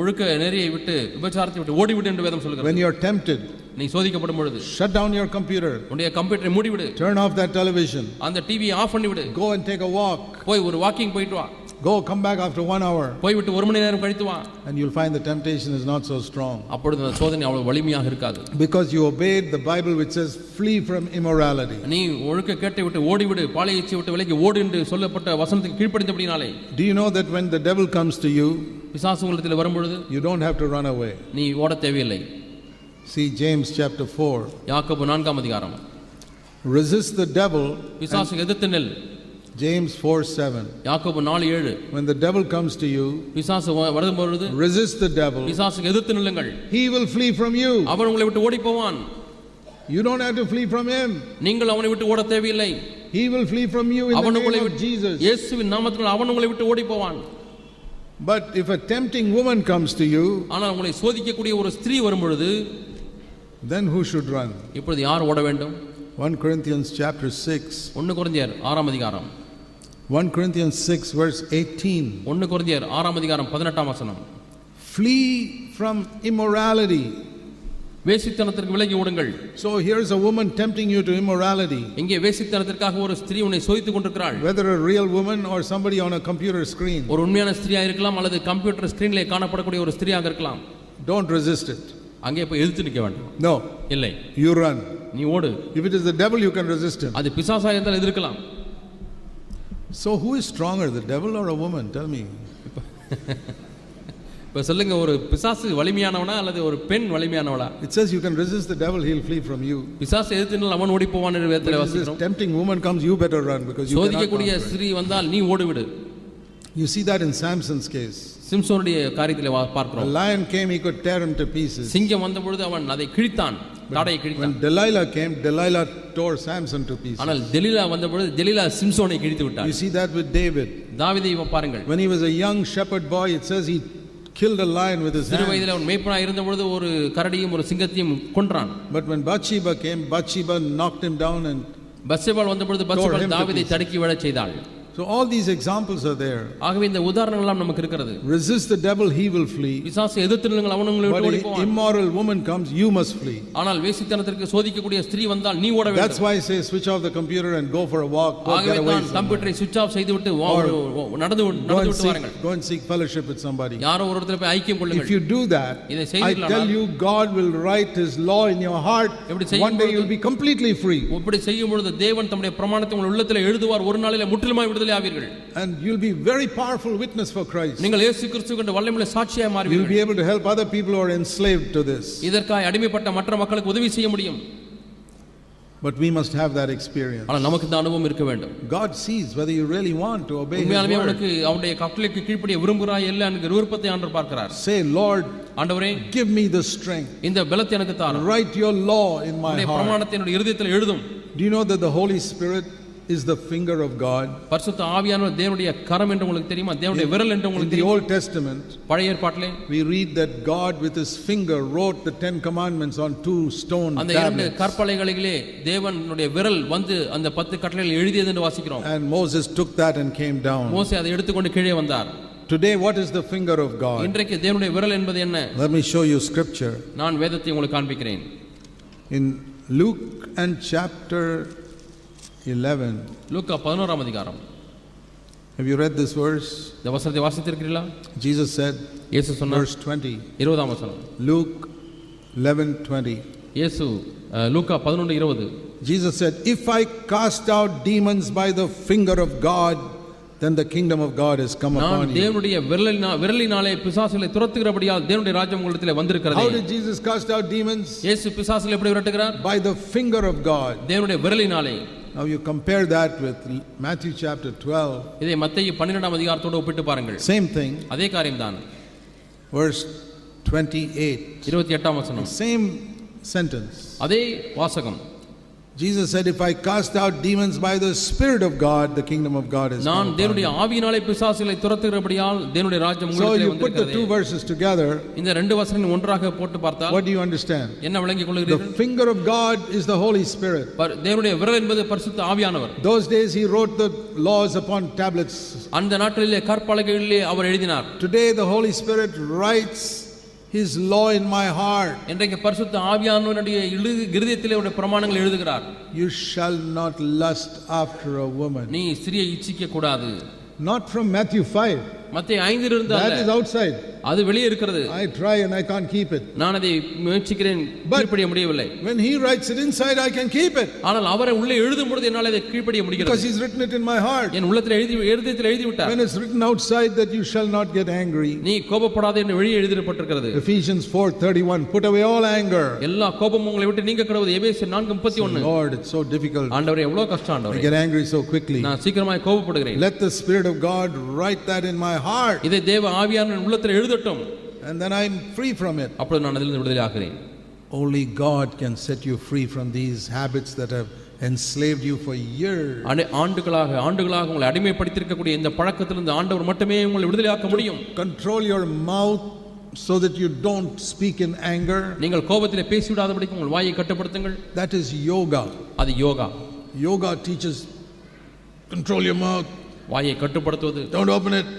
ஒழுக்க நெறியை விட்டு விபச்சாரத்தை விட்டு ஓடிவிடு என்று வேதம் சொல்கிறது. When you are tempted, நீ சோதிக்கப்படும் பொழுது shut down your computer. உன்னுடைய கம்ப்யூட்டரை மூடி விடு. Turn off that television. அந்த டிவியை ஆஃப் பண்ணி விடு. Go and take a walk. போய் ஒரு வாக்கிங் போயிட்டு வா. Go, come back after 1 hour. போய் விட்டு ஒரு மணி நேரம் கழித்து வா. And you'll find the temptation is not so strong. அப்பொழுது அந்த சோதனை அவ்வளவு வலிமையாக இருக்காது. Because you obeyed the Bible which says flee from immorality. நீ ஒழுக்க கேட்டை விட்டு ஓடி விடு, பாளையத்தை விட்டு விலகி ஓடு என்று சொல்லப்பட்ட வசனத்துக்கு கீழ்ப்படிந்தபடினாலே. Do you know that when the devil comes to you, பிசாசு உங்களிடத்தில் வரும்பொழுது you don't have to run away. நீ ஓட தேவையில்லை. See James chapter 4. யாக்கோபு 4ஆம் அதிகாரம். Resist the devil. பிசாசுக்கு எதிர்த்து நில். James 4:7. யாக்கோபு 4:7. When the devil comes to you, பிசாசு வரும்போது resist the devil. பிசாசுக்கு எதிர்த்து நில்லுங்கள். He will flee from you. அவன் உங்களை விட்டு ஓடி போவான். You don't have to flee from him. நீங்கள் அவனை விட்டு ஓட தேவையில்லை. He will flee from you in the name of Jesus. இயேசுவின் நாமத்தினால் அவன் உங்களை விட்டு ஓடி போவான். But if a tempting woman comes to you, ஆனால் உங்களை சோதிக்கக்கூடிய ஒரு ஸ்திரீ வரும்பொழுது, then who should run? இப்பொழுது யார் ஓட வேண்டும்? 1 Corinthians chapter 6. 1 கொரிந்தியர் 6ஆம் அதிகாரம். 1 Corinthians 6 verse 18. 1 கொரிந்தியர் 6ஆம் அதிகாரம் 18ஆம் வசனம். Flee from immorality. வேசித்தனத்திற்கு விலகி ஓடுங்கள். So here's a woman tempting you to immorality. இங்கே வேசித்தனத்திற்காக ஒரு ஸ்திரீ உன்னை சோதித்துக் கொண்டிருக்கிறாள். Whether a real woman or somebody on a computer screen. ஒரு உண்மையான ஸ்திரீயா இருக்கலாம் அல்லது கம்ப்யூட்டர் ஸ்கிரீன்ல காணப்படக்கூடிய ஒரு ஸ்திரீயாக இருக்கலாம். Don't resist it. அங்கே போய் எதிர்த்து நிற்க வேண்டாம். No. இல்லை. You run. நீ ஓடு. If it is the devil, you can resist him. அது பிசாசா இருந்தால் எதிர்க்கலாம். So who is stronger, the devil or a woman? Tell me. இப்ப சொல்லுங்க, ஒரு பிசாசு வலிமையானவனா அல்லது ஒரு பெண் வலிமையானவளா? It says you can resist the devil, he'll flee from you. பிசாசு எதிர்த்து அவன் ஓடி போவான் என்று வேதத்திலே வாசிக்கிறோம். If tempting woman comes, you better run because you cannot. சோதிக்கக்கூடிய ஸ்திரீ வந்தால் நீ ஓடிவிடு. You see that in Samson's case. சிம்சோனுடைய காரியத்திலே பார்க்கிறோம். A lion came, he could tear him to pieces. சிங்கம் வந்த பொழுது அவன் அதை கிழித்தான், தாடையை கிழித்தான். When Delilah came, Delilah tore Samson to pieces. ஆனால் தெலீலா வந்த பொழுது தெலீலா சிம்சோனை கிழித்து விட்டாள். You see that with David. தாவீதை பாருங்கள். When he was a young shepherd boy, it says he killed a lion with his hand. சிறுவயதிலே அவன் மேய்ப்பனாய் இருந்த பொழுது ஒரு கரடியும் ஒரு சிங்கத்தையும் கொன்றான். But when Bathsheba came, Bathsheba knocked him down and பத்சேபாள் வந்த பொழுது பத்சேபாள் தாவீதை தடுக்கி விழச் செய்தாள். So all these examples are there. ஆகவே இந்த உதாரணங்கள் எல்லாம் நமக்கு இருக்கிறது. Resist the devil, he will flee. பிசாசு எதிர்த்து நில்லுங்கள், அவன் உங்களை விட்டு ஓடி போவான். Immoral woman comes, you must flee. ஆனால் வேசித்தனத்திற்கு சோதிக்கக்கூடிய ஸ்திரீ வந்தால் நீ ஓட வேண்டும். That's why I say switch off the computer and go for a walk. ஆகவே தான் கம்ப்யூட்டரை ஸ்விட்ச் ஆஃப் செய்துவிட்டு நடந்து விட்டு வாருங்கள். Go and seek fellowship with somebody. யாரோ ஒரு இடத்துல போய் ஐக்கியம் கொள்ளுங்கள். If you do that, இதை I செய்தீர்களானால் tell you, God will write his law in your heart. One day you will be completely free. இப்படி செய்யும் பொழுது தேவன் தம்முடைய பிரமாணத்தை உங்கள் உள்ளத்திலே எழுதுவார். ஒரு நாளிலே முற்றிலுமாய் விடுதலை ஆவீர்கள். And you'll be very powerful witness for Christ. நீங்கள் இயேசு கிறிஸ்துவின் வல்லமையுள்ள சாட்சியாய் மாறுவீர்கள். You'll be able to help other people who are enslaved to this. இதற்காக அடிமைப்பட்ட மற்ற மக்களுக்கு உதவி செய்ய முடியும். But we must have that experience. ஆனால் நமக்கு இந்த அனுபவம் இருக்க வேண்டும். God sees whether you really want to obey his word. உனக்கு அவருடைய கட்டளைக்கு கீழ்ப்படிய விரும்புகிறாய் இல்ல என்கிற விருப்பத்தை ஆண்டவர் பார்க்கிறார். Say, Lord, ஆண்டவரே, give me the strength. இந்த பலத்தை எனக்கு தாரும். Write your law in my heart. பிரமாணத்தை என்னுடைய இதயத்தில் எழுதும். Do you know that the Holy Spirit is the finger of God? பரிசுத்த ஆவியானவர் தேவனுடைய கரம் என்று உங்களுக்கு தெரியுமா? தேவனுடைய விரல் என்று உங்களுக்கு தெரியுமா? In the Old Testament, பழைய ஏற்பாட்டிலே we read that God with his finger wrote the 10 commandments on 2 stone tablets. அந்த இரண்டு கற்பலகைகளிலே தேவனுடைய விரல் வந்து அந்த 10 கட்டளைகளை எழுதியது என்று வாசிக்கிறோம். And Moses took that and came down. மோசே அதை எடுத்துக்கொண்டு கீழே வந்தார். Today what is the finger of God? இன்றைக்கு தேவனுடைய விரல் என்பது என்ன? Let me show you scripture. நான் வேதத்தை உங்களுக்கு காண்பிக்கிறேன். In Luke and chapter 11. லூக்கா 11ஆம் அதிகாரம். Have you read this verse? இந்த வசனத்தை வாசித்திருக்கிறீர்களா? Jesus said, இயேசு சொன்னார், verse 20. 20ஆம் வசனம். Luke 11:20. இயேசு லூக்கா 11:20. Jesus said, if I cast out demons by the finger of God, then the kingdom of God has come upon you. நான் தேவனுடைய விரலினாலே பிசாசுகளை துரத்துகிறபடியால் தேவனுடைய ராஜ்யம் உங்களிடத்திலே வந்திருக்கிறது. How did Jesus cast out demons? இயேசு பிசாசுகளை எப்படி விரட்டுகிறார்? By the finger of God. தேவனுடைய விரலினாலே. Now you compare that with Matthew chapter 12. இதை மத்தேயு 12ஆம் அதிகாரத்தோடு ஒப்பிட்டு பாருங்கள். Same thing. அதே காரியம்தான். Verse 28. 28ஆம் வசனம். Same sentence. அதே வாசகம். Jesus said, if I cast out demons by the Spirit of God, the kingdom of God is come. நான் தேவனுடைய ஆவியினாலே பிசாசுகளை துரத்துகிறபடியால் தேவனுடைய ராஜ்யம் உங்களிடத்திலே வந்திருக்கிறது. So you put the two verses together. இந்த ரெண்டு வசனங்களை ஒன்றாக போட்டு பார்த்தால் what do you understand? என்ன விளங்கிக் கொள்கிறீர்கள்? The finger of God is the Holy Spirit. தேவனுடைய விரல் என்பது பரிசுத்த ஆவியானவர். Those days he wrote the laws upon tablets. அந்த நாட்களிலே கற்பலகைகளிலே அவர் எழுதினார். Today the Holy Spirit writes his law in my heart. இன்றைக்கு பரிசுத்த ஆவியானவருடைய இருதயத்திலே அவருடைய பிரமாணங்களை எழுதுகிறார். You shall not lust after a woman. நீ ஸ்திரியை இச்சிக்க கூடாது. Not from Matthew 5. மத்தேயு 5 இலிருந்து அல்ல. That is outside. அது வெளியே இருக்கிறது. I try and I can't keep it. நான் அதை முயற்சிக்கிறேன், கீழ்ப்படிய முடியவில்லை. When he writes it inside, I can keep it. ஆனால் அவரை உள்ளே எழுதும் பொழுது என்னால் அதை கீழ்ப்படிய முடிகிறது. Because he's written it in my heart. என் உள்ளத்தில் இருதயத்தில் எழுதி விட்டார். When it's written outside that you shall not get angry. நீ கோபப்படாதே என்று வெளியே எழுதப்பட்டிருக்கிறது. Ephesians 4:31, put away all anger. எல்லா கோபமும் உங்களை விட்டு நீங்க கடவுது. எபேசியர் 4:31. Lord, it's so difficult. ஆண்டவரே எவ்வளவு கஷ்டம் ஆண்டவரே. I get angry so quickly. நான் சீக்கிரமாய் கோபப்படுகிறேன். Let the Spirit of God write that in my heart. இதை தேவ ஆவியானவர் என் உள்ளத்தில் எழுதட்டும். And then I'm free from it. அப்பொழுது நான் அதிலிருந்து விடுதலை ஆகிறேன். Only God can set you free from these habits that have enslaved you for years. ஆண்டுகளாக உங்களை அடிமைப்படுத்தியிருக்கக்கூடிய இந்த பழக்கத்திலிருந்து ஆண்டவர் மட்டுமே உங்களை விடுதலையாக்க முடியும். Control your mouth so that you don't speak in anger. நீங்கள் கோபத்திலே பேசிவிடாதபடிக்கு உங்கள் வாயை கட்டுப்படுத்துங்கள். That is yoga. அது yoga. Yoga teaches control your mouth. வாயை கட்டுப்படுத்துவது. Don't open it.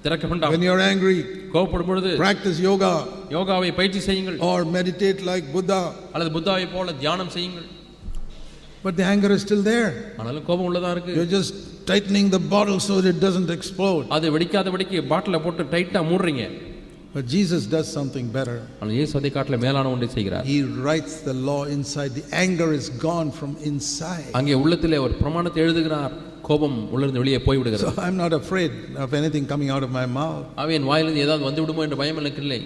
திறக்க வேண்டாம். When you're angry, கோபப்படும் பொழுது practice yoga. யோகாவை பயிற்சி செய்யுங்கள். Or meditate like Buddha. அல்லது புத்தாவை போல தியானம் செய்யுங்கள். But the anger is still there. ஆனாலும் கோபம் உள்ளதா இருக்கு. You're just tightening the bottle so that it doesn't explode. அது வெடிக்காதபடிக்கு பாட்டில போட்டு டைட்டா மூடுறீங்க. But Jesus does something better. ஆனால் இயேசு அதை காட்டில மேலான ஒன்றை செய்கிறார். He writes the law inside. The anger is gone from inside. அங்கே உள்ளத்திலே ஒரு பிரமாணத்தை எழுதுகிறார். கோபம் உள்ளிருந்து வெளியே போய் விடுகிறது. So I'm not afraid of anything coming out of my mouth. அவன் வாயிலிருந்து ஏதாவது வந்து விடுமோ என்ற பயம் எனக்கு இல்லை.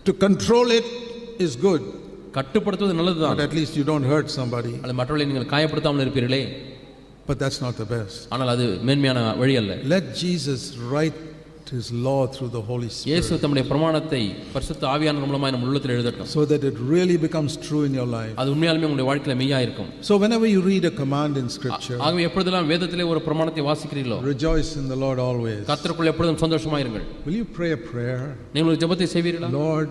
To control it is good. கட்டுப்படுத்துவது நல்லதுதான். But at least you don't hurt somebody. அல்லது மற்றவர்களை நீங்கள் காயப்படுத்தாமல் இருப்பீர்களே. But that's not the best. ஆனால் அது மேன்மையான வழி அல்ல. Let Jesus write his law through the Holy Spirit. இயேசு தம்முடைய பிரமாணத்தை பரிசுத்த ஆவியானவர் மூலமாக நம் உள்ளத்தில் எழுதட்டும். So that it really becomes true in your life. அது உண்மையாலுமே உங்களுடைய வாழ்க்கையில மெய்யா இருக்கும். So whenever you read a command in scripture, ஆகவே எப்பொழுதெல்லாம் வேதத்திலே ஒரு பிரமாணத்தை வாசிக்கிறீர்களோ, rejoice in the Lord always. கர்த்தருக்குள் எப்பொழுதும் சந்தோஷமாக இருங்கள். Will you pray a prayer? நீங்கள் ஒரு ஜெபத்தை செய்வீர்களா? Lord,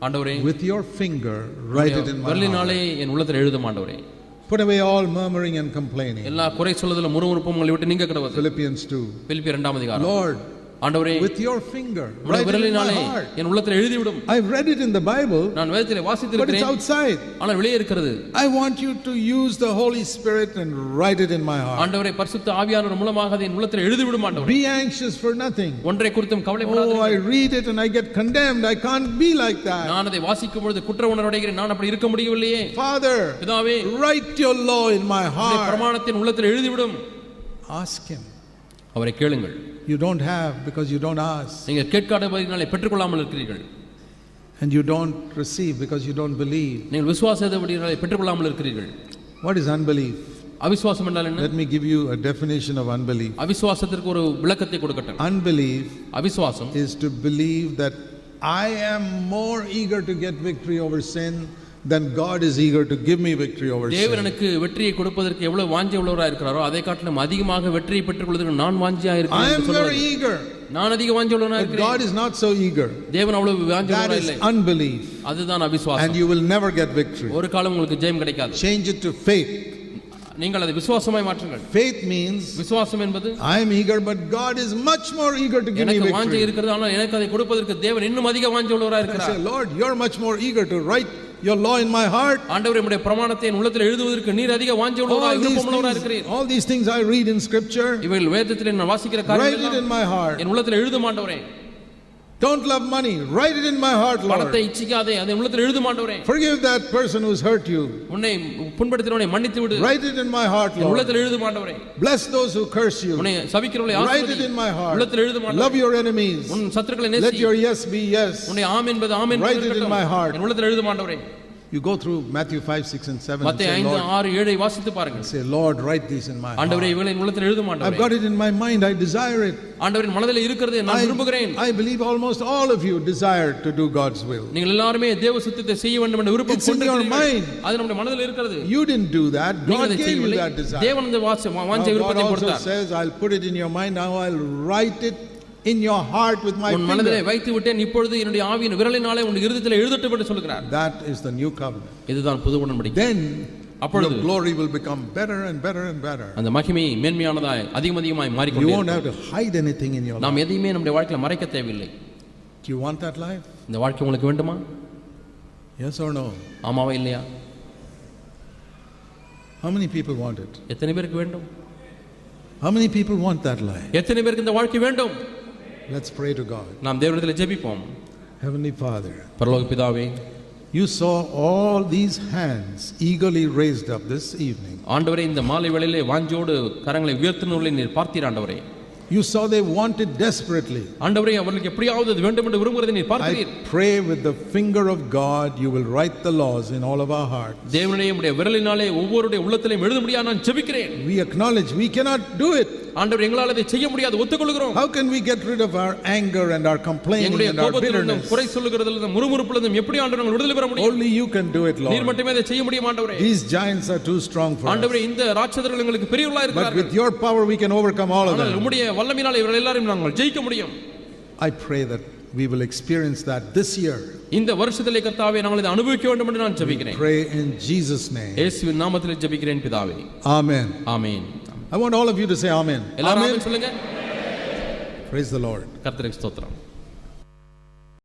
ஆண்டவரே, with your finger write it in my விரலினாலே heart. என் உள்ளத்தில் எழுதும் ஆண்டவரே. Put away all murmuring and complaining. எல்லா குறை சொல்லுதலும் முறுமுறுப்பும் உங்களை விட்டு நீங்க கடவுது. Philippians 2. பிலிப்பியர் 2ஆம் அதிகாரம். Lord, ஆண்டவரே, with your finger write it in my heart. என் உள்ளத்தில் எழுதி விடும். I've read it in the Bible. நான் வேதத்திலே வாசித்திருக்கிறேன். But it's outside. ஆனால் வெளியே இருக்கிறது. I want you to use the Holy Spirit and write it in my heart. ஆண்டவரே, பரிசுத்த ஆவியானவர் மூலமாக அதை என் உள்ளத்தில் எழுதி விடும் ஆண்டவரே. Be anxious for nothing. ஒன்றை குறித்தும் கவலைப்படாதீர்கள். Oh, I read it and I get condemned. I can't be like that. நான் அதை வாசிக்கும் பொழுது குற்ற உணர்வு அடைகிறேன். நான் அப்படி இருக்க முடியவில்லையே. Father, பிதாவே, write your law in my heart. பிரமாணத்தின் உள்ளத்தில் எழுதி விடும். Ask him. அவரை கேளுங்கள். You don't have because you don't ask. நீங்கள் கேட்காதபடியினாலே பெற்றுக்கொள்ளாமல் இருக்கிறீர்கள். And you don't receive because you don't believe. நீங்கள் விசுவாசாதபடியினாலே பெற்றுக்கொள்ளாமல் இருக்கிறீர்கள். What is unbelief? அவிசுவாசம் என்றால் என்ன? Let me give you a definition of unbelief. அவிசுவாசத்திற்கு ஒரு விளக்கத்தை கொடுக்கட்டும். Unbelief அவிசுவாசம் is to believe that I am more eager to get victory over sin than God is eager to give me victory over sin. தேவன் எனக்கு வெற்றியை கொடுப்பதற்கு எவ்வளவு வாஞ்சை உள்ளவராக இருக்கிறாரோ அதை காட்டிலும் அதிகமாக வெற்றியை பெற்றுக்கொள்வதற்கு நான் வாஞ்சியா இருக்கிறேன் I என்று am சொல்றார். very eager. நான் அதிக வாஞ்சை உள்ளவனாக But இருக்கிறேன். God is not so eager. தேவன் அவ்வளவு வாஞ்சை That உள்ளவராக is இல்லை. unbelief. அதுதான் அவிசுவாசம். And you will never get victory. ஒரு காலம் உங்களுக்கு ஜெயம் கிடைக்காது. Change it to faith. நீங்கள் அதை விசுவாசமாய் மாற்றுங்கள். Faith means விசுவாசம் என்பது I am eager but God is much more eager to give me எனக்கு வாஞ்சை victory. இருக்கிறது, ஆனால் எனக்கு அதை கொடுப்பதற்கு தேவன் இன்னும் அதிக வாஞ்சை உள்ளவராக I இருக்கிறார். say, Lord, you're much more eager to write your law in my heart. ஆண்டவரே, உம்முடைய பிரமாணத்தை என் உள்ளத்தில் எழுதுவதற்கு நீர் அதிக வாஞ்சை உள்ளவராக விருப்பமுள்ளவராக இருக்கிறீர். All these things I read in scripture, இவைகள் வேதத்திலே நான் வாசிக்கிற write it காரியங்கள் in my heart. என் உள்ளத்தில் எழுதும் ஆண்டவரே. Don't love money, write it in my heart, பணத்தை Lord. இச்சிக்காதே, அதை உள்ளத்தில் எழுதும் ஆண்டவரே. Forgive that person who's hurt you, உன்னை புண்படுத்தினவனை மன்னித்து விடு, write it in my heart, N Lord. உள்ளத்தில் எழுதும் ஆண்டவரே. Bless those who curse you, உன்னை சபிக்கிறவர்களை write it ஆசீர்வதி, in my heart. உள்ளத்தில் எழுதும் Love ஆண்டவரே. your enemies, உன் சத்துருக்களை let நேசி, your yes be yes. உன்னை ஆம் என்பது ஆம் என்பது Write it in இருக்கட்டும், my heart. என் உள்ளத்தில் எழுதும் ஆண்டவரே. You go through Matthew 5, 6 and 7 and மத்தேயு say, 5, Lord, 6, 7 வாசித்து பாருங்கள். say, Lord, write these in my ஆண்டவரே, heart. இவைகளை என் உள்ளத்தில் எழுதும் I've ஆண்டவரே. got it in my mind, I desire it. ஆண்டவரின் மனதில் இருக்கிறது, நான் விரும்புகிறேன். I believe almost all of you desire to do God's will. நீங்கள் எல்லாரும் தேவ சித்தத்தை செய்ய வேண்டும் என்ற விருப்பம் It's in your mind. அது நம்முடைய மனதில் இருக்கிறது. You didn't do that. நீங்கள் God அதை gave you செய்யவில்லை. that desire. தேவன் அந்த வாஞ்சை Now, God விருப்பத்தை also கொடுத்தார். says, I'll put it in your mind. Now I'll write it in your heart with my உன் மனதிலே finger. வைத்து விட்டேன், இப்பொழுது என்னுடைய ஆவியின் விரலினாலே உன் இருதயத்திலே எழுதட்டும் என்று சொல்கிறார். That is the new covenant. இதுதான் புது உடன்படிக்கை. Then அப்பொழுது your glory will become better and better and better. அந்த மகிமை மேன்மையானதாய் அதிகமாய் You மாறிக்கொண்டே won't have இருக்கும். to hide anything in your life. நாம் எதையுமே நம்முடைய வாழ்க்கையில மறைக்க தேவையில்லை. Do you want that life? இந்த வாழ்க்கை உங்களுக்கு வேண்டுமா? Yes or no? ஆமாவா இல்லையா? How many people want it? எத்தனை பேருக்கு வேண்டும்? How many people want that life? எத்தனை பேருக்கு இந்த வாழ்க்கை வேண்டும்? Let's pray to God. நாம் தேவனிடத்தில் ஜெபிப்போம். Heavenly Father, பரலோக பிதாவே, you saw all these hands eagerly raised up this evening. ஆண்டவரே, இந்த மாலை வேளையிலே வாஞ்சோடு கரங்களை உயர்த்தினவர்களை நீர் பார்த்தீர் ஆண்டவரே. You saw they wanted desperately. ஆண்டவரே, அவர்களுக்கு எப்படியாவது அது வேண்டும் என்று விரும்புகிறதை நீர் பார்த்தீர். I pray with the finger of God you will write the laws in all of our hearts. தேவனே, உம்முடைய விரலினாலே ஒவ்வொருடைய உள்ளத்திலும் எழுதும்படியாக நான் ஜெபிக்கிறேன். We acknowledge we cannot do it. ஆண்டவரே, எங்களால் அதை செய்ய முடியாது, ஒத்துக்கொள்கிறோம். How can we get rid of our anger and our complaining and our bitterness? குறை சொல்லுகிறதிலும் முறுமுறுப்பிலும் எப்படி ஆண்டவரே நாங்கள் விடுதலை பெற முடியும்? Only you can do it, Lord. நீர் மட்டுமே அதை செய்ய முடியும் ஆண்டவரே. These giants are too strong for us. ஆண்டவரே, இந்த ராட்சதர்கள் எங்களுக்கு பெரியவர்களாக இருக்கிறார்கள். But with your power we can overcome all of them. உம்முடைய வல்லமையினாலே இவர்கள் எல்லாரையும் நாங்கள் ஜெயிக்க முடியும். I pray that we will experience that this year. இந்த வருஷத்திலே கர்த்தாவே நாங்கள் இதை அனுபவிக்க வேண்டும் என்று நான் ஜெபிக்கிறேன். Pray in Jesus name. இயேசுவின் நாமத்திலே ஜெபிக்கிறேன் பிதாவே. Amen. Amen. I want all of you to say amen. எல்லாரும் ஆமென் சொல்லுங்க. Praise the Lord. கர்த்தருக்கு ஸ்தோத்திரம்.